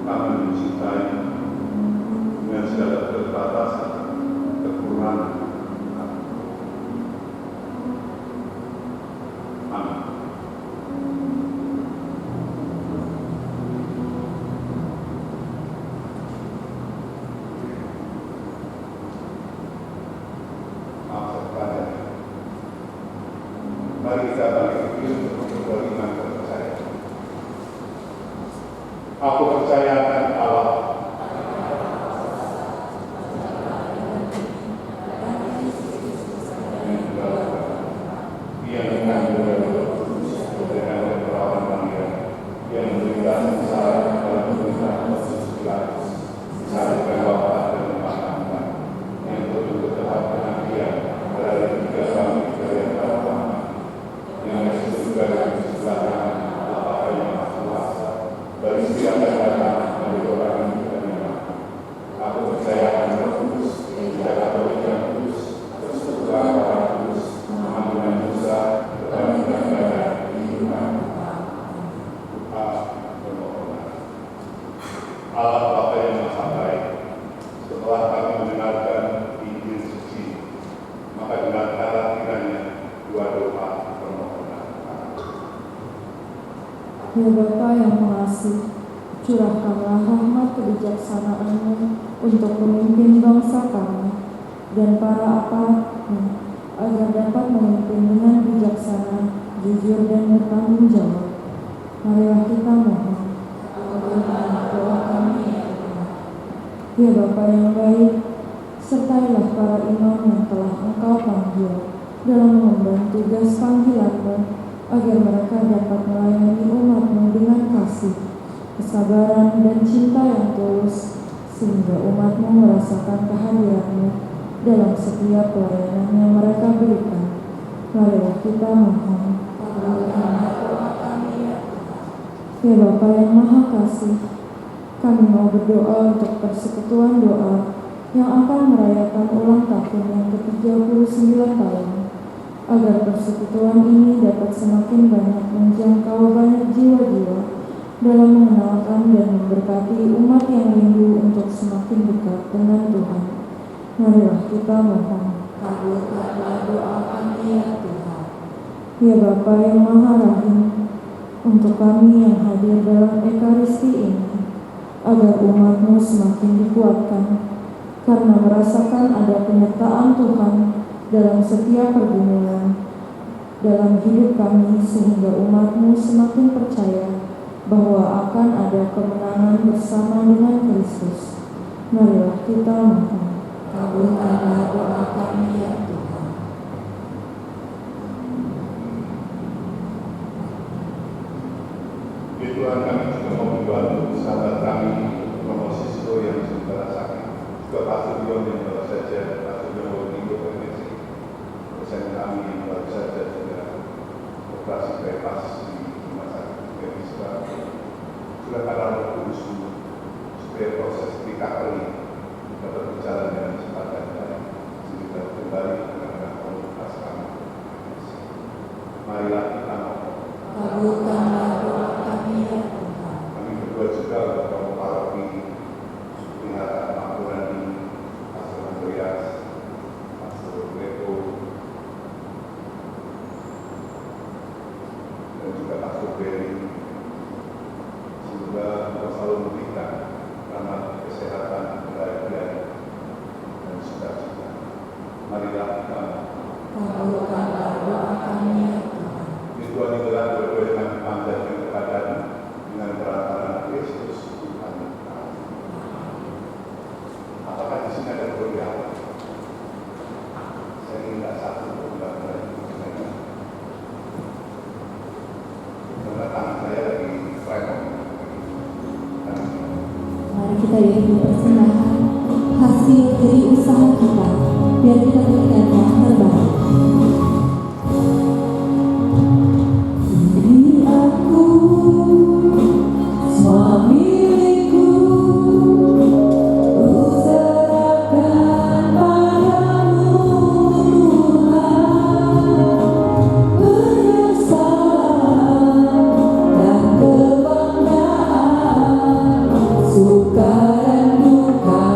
Kami mencintai dengan segala keterbatasan, kekurangan. Amin. Mari kita balik untuk beriman dan percaya. Aku percaya akan Allah, yang mengandung dengan perawan Maria, yang memberikan kesalahan dalam pemerintahan Yesus Kristus, disalibkan wafat dan dimakamkan, yang turun ke tempat penantian dari 3 kali yang terlalu, yang juga dari sebelah kanan Bapa yang Maha Kuasa, dari setiap datang dari orang yang kita terima. Aku percaya akan Roh Kudus, Gereja Katolik yang kudus, persekutuan orang kudus, pengampunan dosa, kebaikan badan, kehidupan. Allah Bapa yang Maha Baik, setelah kami mendengarkan Injil suci, maka dengarkanlah kiranya dua doa permohonan. Ya Bapa yang mengasihi, curahkanlah rahmat kebijaksanaan-Mu untuk memimpin bangsa kami dan para aparatnya, agar dapat memimpin dengan bijaksana, jujur dan bertanggung jawab. Marilah kita mohon. Doa kami. Ya Bapa yang baik, sertailah para imam yang telah Engkau panggil dalam mengemban tugas panggilan-Mu, agar mereka dapat melayani umat-Mu dengan kasih, kesabaran dan cinta yang tulus, sehingga umat-Mu merasakan kehadiran-Mu dalam setiap pelayanan yang mereka berikan. Marilah kita mohon. Ya Bapa yang Maha Kasih, kami mau berdoa untuk persekutuan doa yang akan merayakan ulang tahun yang ke-39 tahun, agar persekutuan ini dapat semakin banyak menjangkau banyak jiwa-jiwa dalam mengenalkan dan memberkati umat yang rindu untuk semakin dekat dengan Tuhan. Marilah kita mohon. Kabulkanlah doa kami ya Tuhan. Ya Bapa yang Maha Rahim, untuk kami yang hadir dalam Ekaristi ini, agar umat-Mu semakin dikuatkan, karena merasakan ada penyertaan Tuhan dalam setiap pergumulan dalam hidup kami, sehingga umat-Mu semakin percaya bahwa akan ada kemenangan bersama dengan Kristus. Marilah kita mohon. Kabulkanlah doa kami ya Tuhan. Ya Tuhan, kami juga mau membantu sahabat kami, Romo Sisto yang sementara sakit, juga Pastor Dion yang baru saja, Pastor Dion Minggu Permisi, dosen kami yang baru saja juga operasi bypass di rumah sakit Medistra, sudah ada Roh Kudus supaya proses recovery dapat berjalan dengan cepat dan baik, sehingga kembali kepada komunitas kami. Marilah kita mohon. Kabulkanlah doa kami ya Tuhan. Kami berdua juga Romo Paroki Pelihara Mampurani, Pastor Andreas, Pastor Greco, dan juga Pastor Berry. Semoga Allah selalu memberikan rahmat kesehatan, kebahagiaan, dan sukacita. Marilah kita Kabulkanlah doa kami ya Tuhan. Tuhan itulah berdoa dengan panjang dan kepadan dengan perantaraan Kristus Tuhan. Apakah di sini ada perbedaan? Saya ingin satu perbedaan karena tangan saya lagi frame. Mari kita beri persembahan hasil dari usaha kita, biar kita berikan yang terbaik. Beri aku semua milikku, ku serahkan padamu Tuhan, penyesalan dan kebanggaan, suka dan duka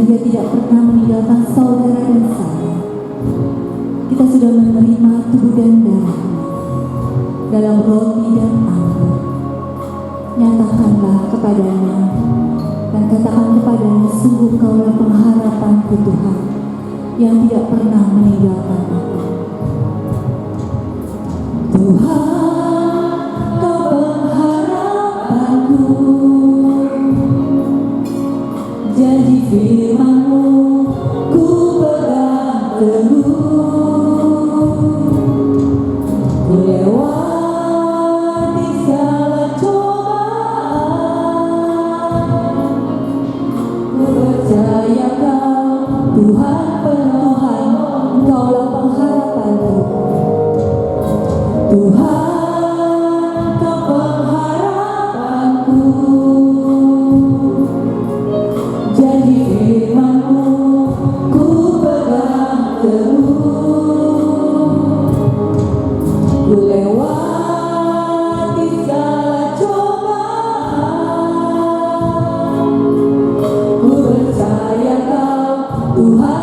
Dia tidak pernah meninggalkan saudara dan saya. Kita sudah menerima tubuh dan darah-Nya dalam roti dan anggur. Nyatakanlah kepadanya dan katakan kepadanya, sungguh Kaulah pengharapanku Tuhan, yang tidak pernah meninggalkan aku. Tuhan, Kau pengharapanku, janji firman-Mu ku pegang teguh. Ku lewati segala cobaan, ku percaya Kau Tuhan Tuhan, Engkaulah pengharapanku. Tuhan, Kau pengharapanku, janji firman-Mu ku pegang teguh. Ku lewati segala cobaan, ku percaya Kau Tuhan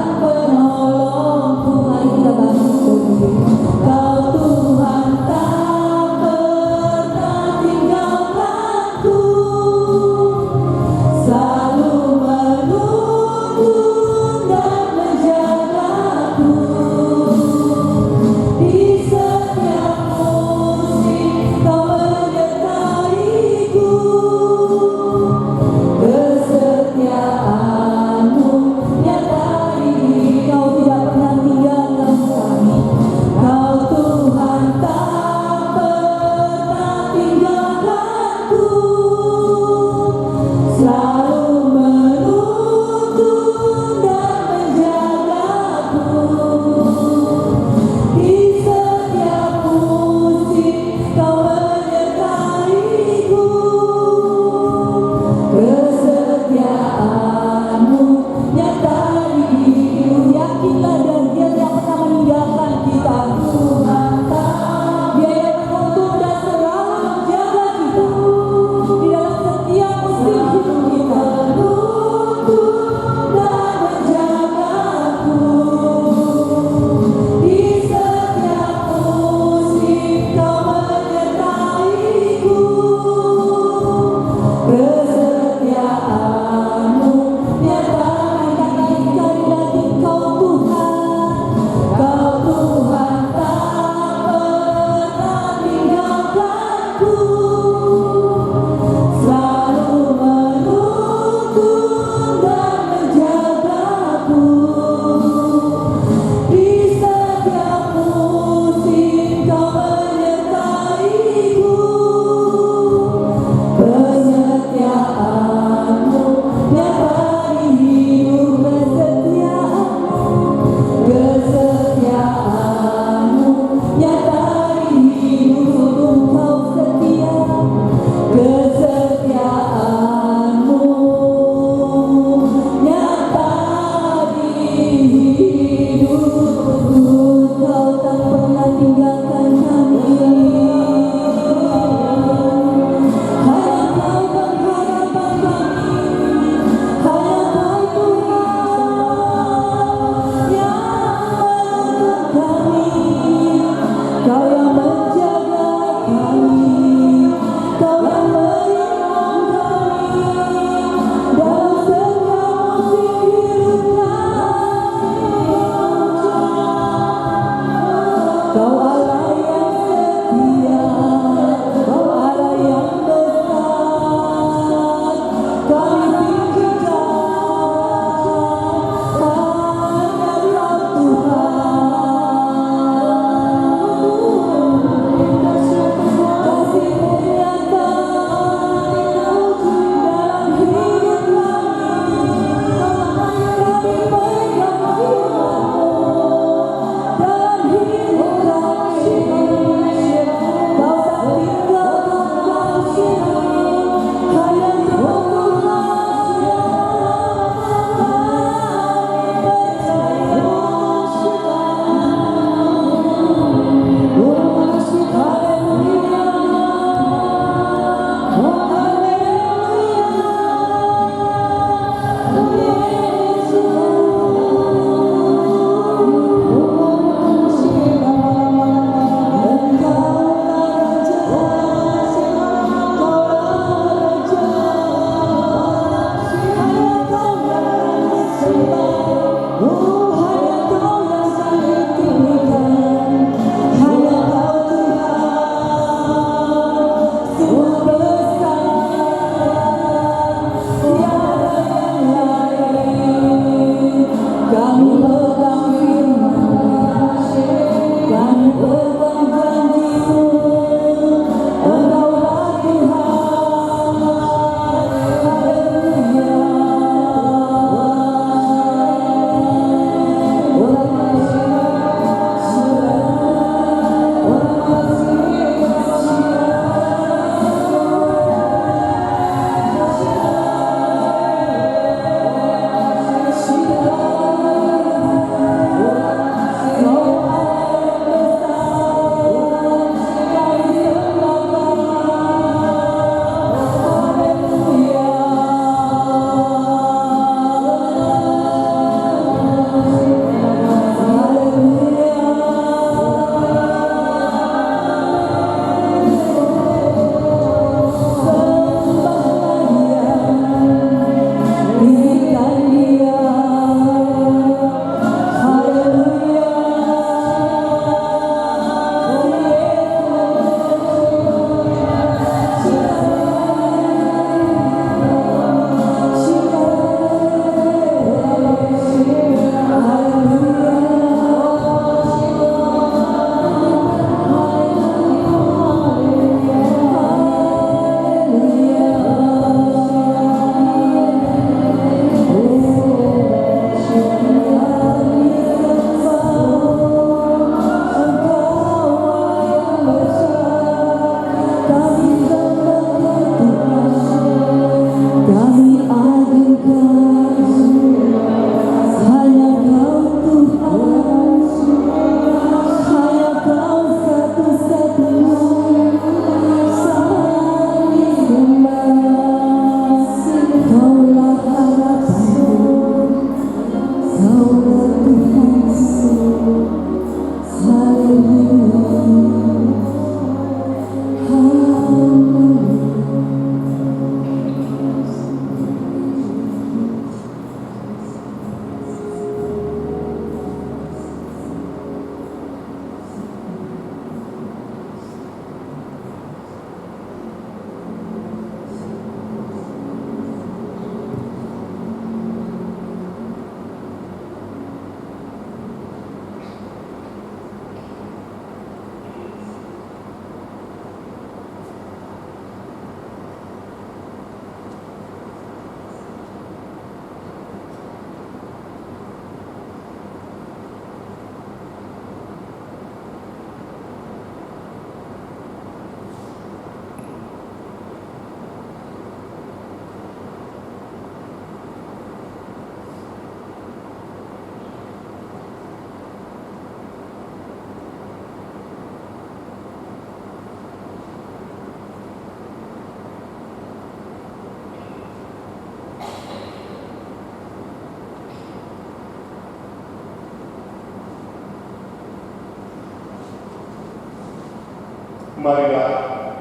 Marilah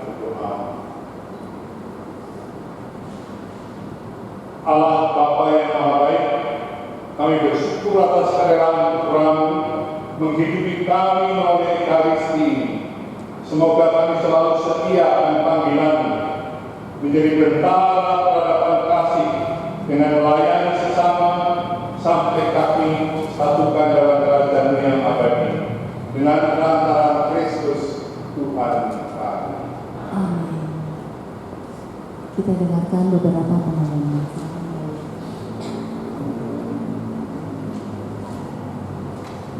berdoa. Allah Bapa yang Maha Baik, kami bersyukur atas kerelaan Tuhan menghidupi kami melalui Ekaristi ini. Semoga kami selalu setia akan panggilan menjadi bentara peradaban kasih dengan melayani sesama sampai kami satukan dalam kerajaan yang abadi dengan perantaraan Kristus Tuhan kami. Amin. Kita dengarkan beberapa pengalaman.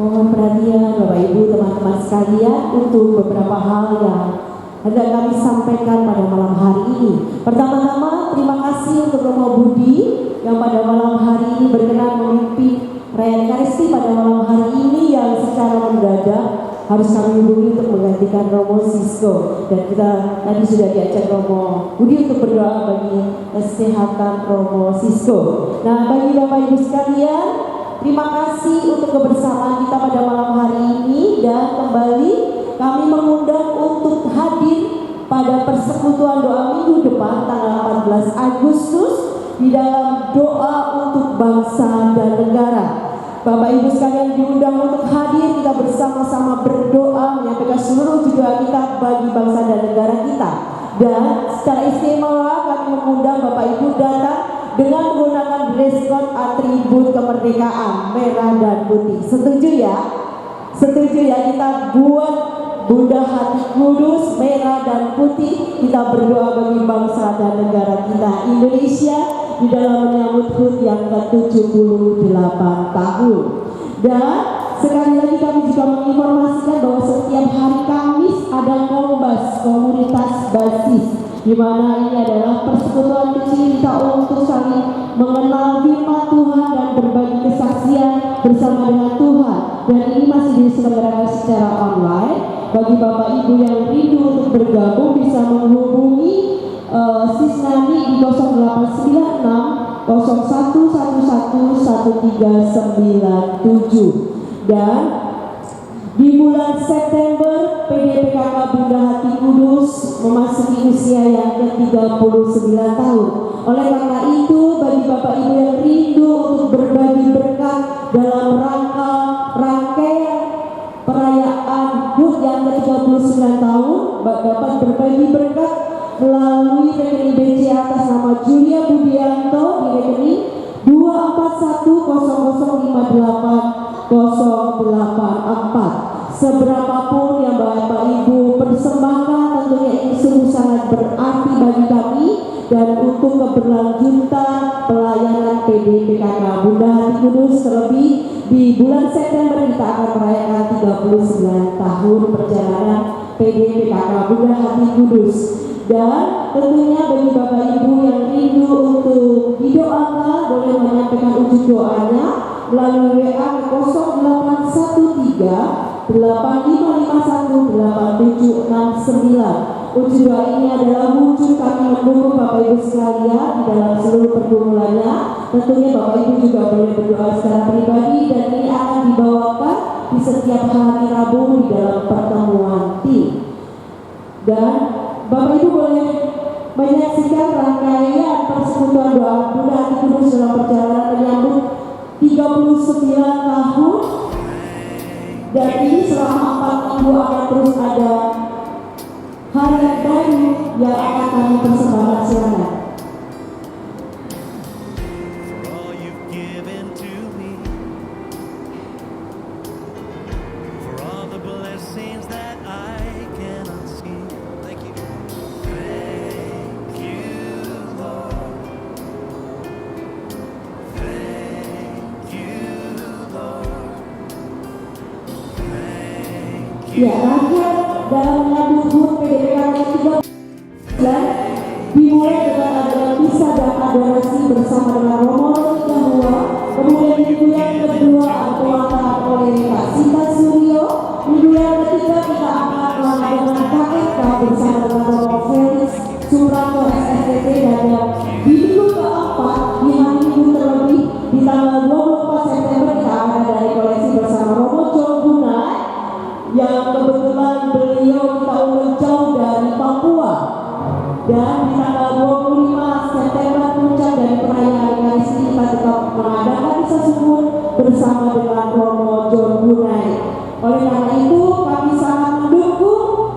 Mohon perhatian Bapak Ibu, teman-teman sekalian untuk beberapa hal yang hendak kami sampaikan pada malam hari ini. Pertama-tama, terima kasih untuk Romo Budi yang pada malam hari ini berkenan memimpin perayaan Ekaristi pada malam hari ini yang secara mendadak harus kami hubungi untuk menggantikan Romo Sisko, dan kita tadi sudah diajak Romo Budi untuk berdoa bagi kesehatan Romo Sisko. Nah, bagi Bapak Ibu sekalian, terima kasih untuk kebersamaan kita pada malam hari ini, dan kembali kami mengundang untuk hadir pada persekutuan doa minggu depan tanggal 14 Agustus di dalam doa untuk bangsa dan negara. Bapak Ibu sekalian diundang untuk hadir, kita bersama-sama berdoa menyampaikan seluruh doa kita bagi bangsa dan negara kita. Dan secara istimewa kami mengundang Bapak Ibu datang dengan menggunakan dress code atribut kemerdekaan merah dan putih. Setuju ya? Setuju ya, kita buat Bunda Hati Kudus merah dan putih. Kita berdoa bagi bangsa dan negara kita Indonesia di dalam menyambut HUT yang ke-78 tahun. Dan sekali lagi kami juga menginformasikan bahwa setiap hari Kamis ada Kombas, komunitas basis, di mana ini adalah persekutuan kecil kita untuk saling mengenal firman Tuhan dan berbagi kesaksian bersama dengan Tuhan. Dan ini masih diselenggarakan secara online. Bagi Bapak Ibu yang rindu untuk bergabung bisa menghubungi Sisnani di 0896 0111 1397. Dan di bulan September PDPKK Bunda Hati Kudus memasuki usia yang ke-39 tahun. Oleh karena itu, bagi Bapak Ibu yang rindu untuk berbagi berkat dalam rangkaian perayaan HUT yang ke-39 tahun, dapat berbagi berkat melalui rekening BC atas nama Julia Budianto di rekening 241058084. Seberapapun yang Bapak Ibu persembahkan tentunya ini sungguh sangat berarti bagi kami dan untuk keberlanjutan pelayanan PDPKK Bunda Hati Kudus. Terlebih di bulan September kita akan merayakan 39 tahun perjalanan PDPKK Bunda Hati Kudus. Dan tentunya bagi Bapak Ibu yang rindu untuk didoakan boleh menyampaikan wujud doanya melalui WA 0813 8551 8769. Wujud doa ini adalah wujud kami mendukung Bapak Ibu sekalian di dalam seluruh pergumulannya. Tentunya Bapak Ibu juga boleh berdoa secara pribadi dan ini akan dibawakan di setiap hari Rabu di dalam pertemuan tim. Dan Bapak Ibu boleh menyaksikan rangkaian persekutuan doa Bunda Hati Kudus dalam perjalanan menyambut 39 tahun. Dan ini selama 4 minggu akan terus ada harian baru yang akan kami persembahkan. Silakan. For all you've given to me, for all the blessings that I cannot see. Thank you. Thank you, Lord. Thank you, Lord. Thank you. Ya, rakyat dalam menyambut HUT PDPKN 39 dimulai dengan adanya misa dan adorasi bersama dengan Romo Yahua, kemudian minggu yang kedua penguatan oleh Kak Sinta Suryo, minggu yang ketiga kita akan melakukan KFK bersama dengan Romo Felix Suprapto SSTT, dan di minggu keempat di hari Minggu terlebih di tanggal 24 September kita akan ada rekolesi bersama Romo John Gunai yang kebetulan beliau kita undang jauh dari Papua. Dan di tanggal 25 September puncak dari perayaan Ekaristi kita tetap mengadakan misa subuh bersama dengan Romo John Gunai. Oleh karena itu kami sangat mendukung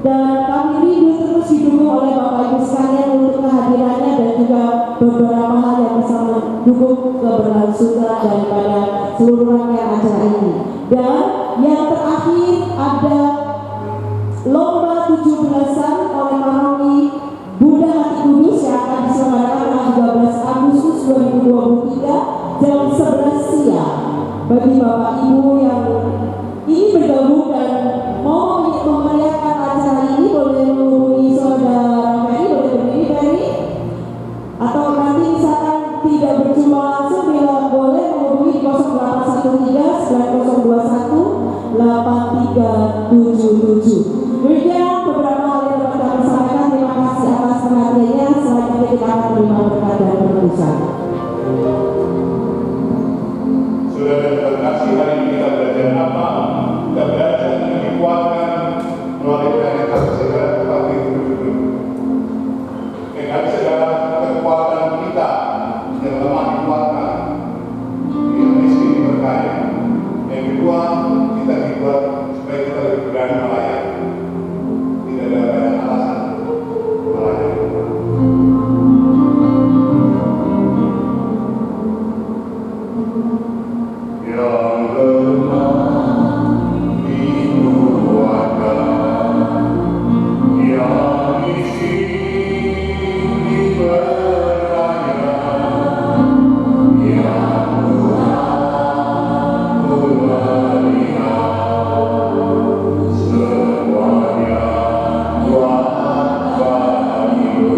dan kami rindu terus didukung oleh Bapak Ibu sekalian untuk kehadirannya dan juga beberapa hal yang bisa mendukung keberlangsungan daripada seluruh rangkaian acara ini. Dan yang terakhir ada lomba 17-an oleh paroki Bunda Hati Kudus yang akan diselenggarakan tanggal 13 Agustus 2023 jam 11 siang. Bagi Bapak Ibu yang ingin bergabung dan mau memeriahkan acara ini, boleh menghubungi saudara Ferry, boleh berdiri Ferry, atau nanti misalkan tidak berjumpa langsung bila boleh menghubungi 0813 9021 8377. Demikian beberapa hal yang dapat kami sampaikan. Terima kasih atas perhatiannya. Selanjutnya kita akan menerima berkat dan penerusan. Sudah terima kasih. Hari ini kita belajar apa? Kita belajar dikuatkan melalui penyataan segala tetapi dulu. Dengan segala kekuatan kita yang lemah dikuatkan, yang miskin diberkati. Yang kedua, kita dibuat supaya kita lebih berani melayani. Tidak ada banyak alasan melayani. Yang lemah dikuatkan, yang miskin diberkati, yang Tuhan melihat semuanya buat bagimu.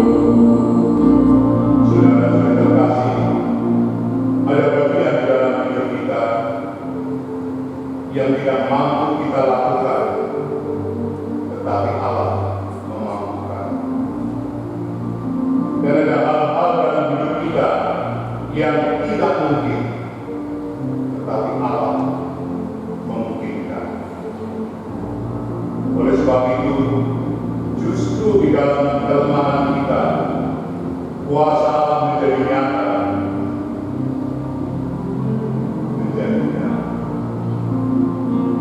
Saudara-saudara terkasih, ada bagian dalam hidup kita yang tidak mampu kita lakukan, tetapi Allah memampukan. Dan ada hal-hal dalam hidup kita yang tidak mungkin, tetapi Allah memungkinkan. Oleh sebab itu, justru di dalam kelemahan kita, kuasa Allah menjadi nyata.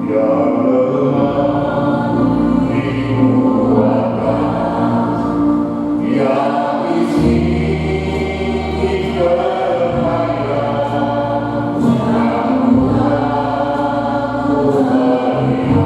Yang lemah dikuatkan, yang miskin diberkati, yang Tuhan melihat semuanya buat bagimu.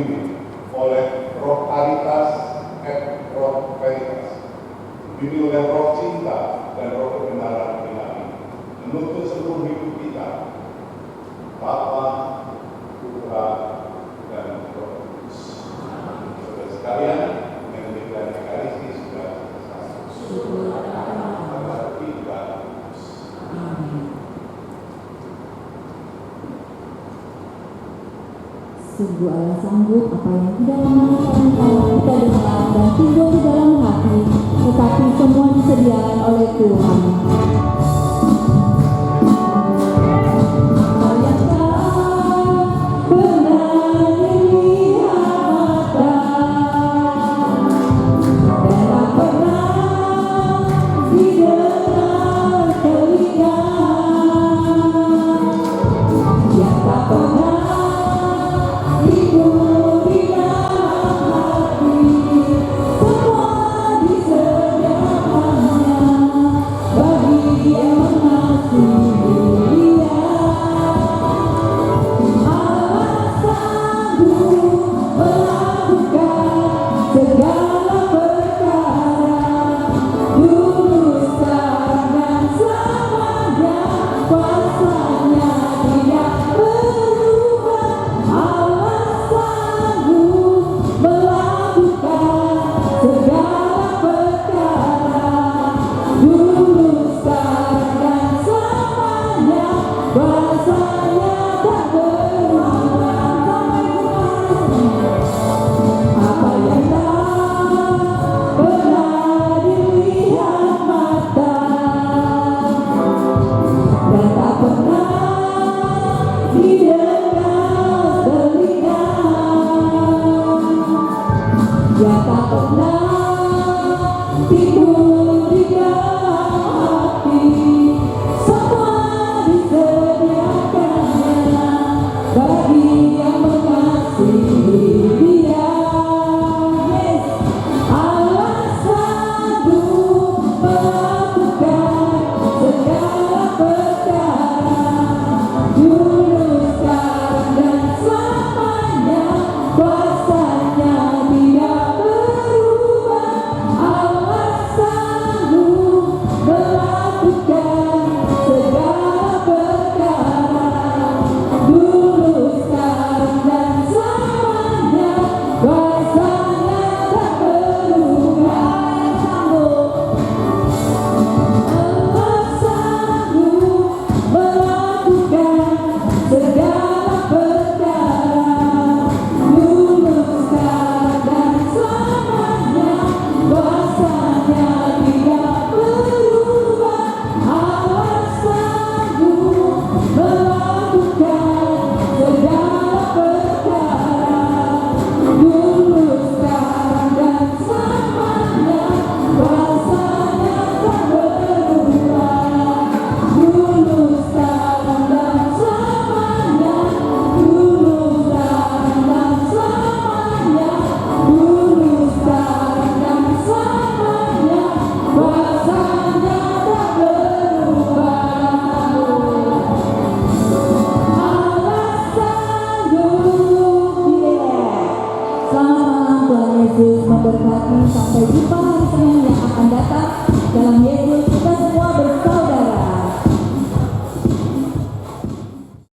dibimbing oleh Roh Caritas et Roh Veritas, dibimbing oleh Roh Cinta dan Roh Kebenaran Ilahi, menuntun seluruh hidup kita, Bapa, Putra, dan Roh Kudus. Saudara sekalian, yang diberikan Ekaristi sudah selesai. Sungguh Allah sanggup apa yang tidak mengatakan kalau kita dengar dan timbul di dalam hati, tetapi semua disediakan oleh Tuhan. Memberkati sampai jumpa hari Senin yang akan datang. Dalam Yesus kita semua bersama.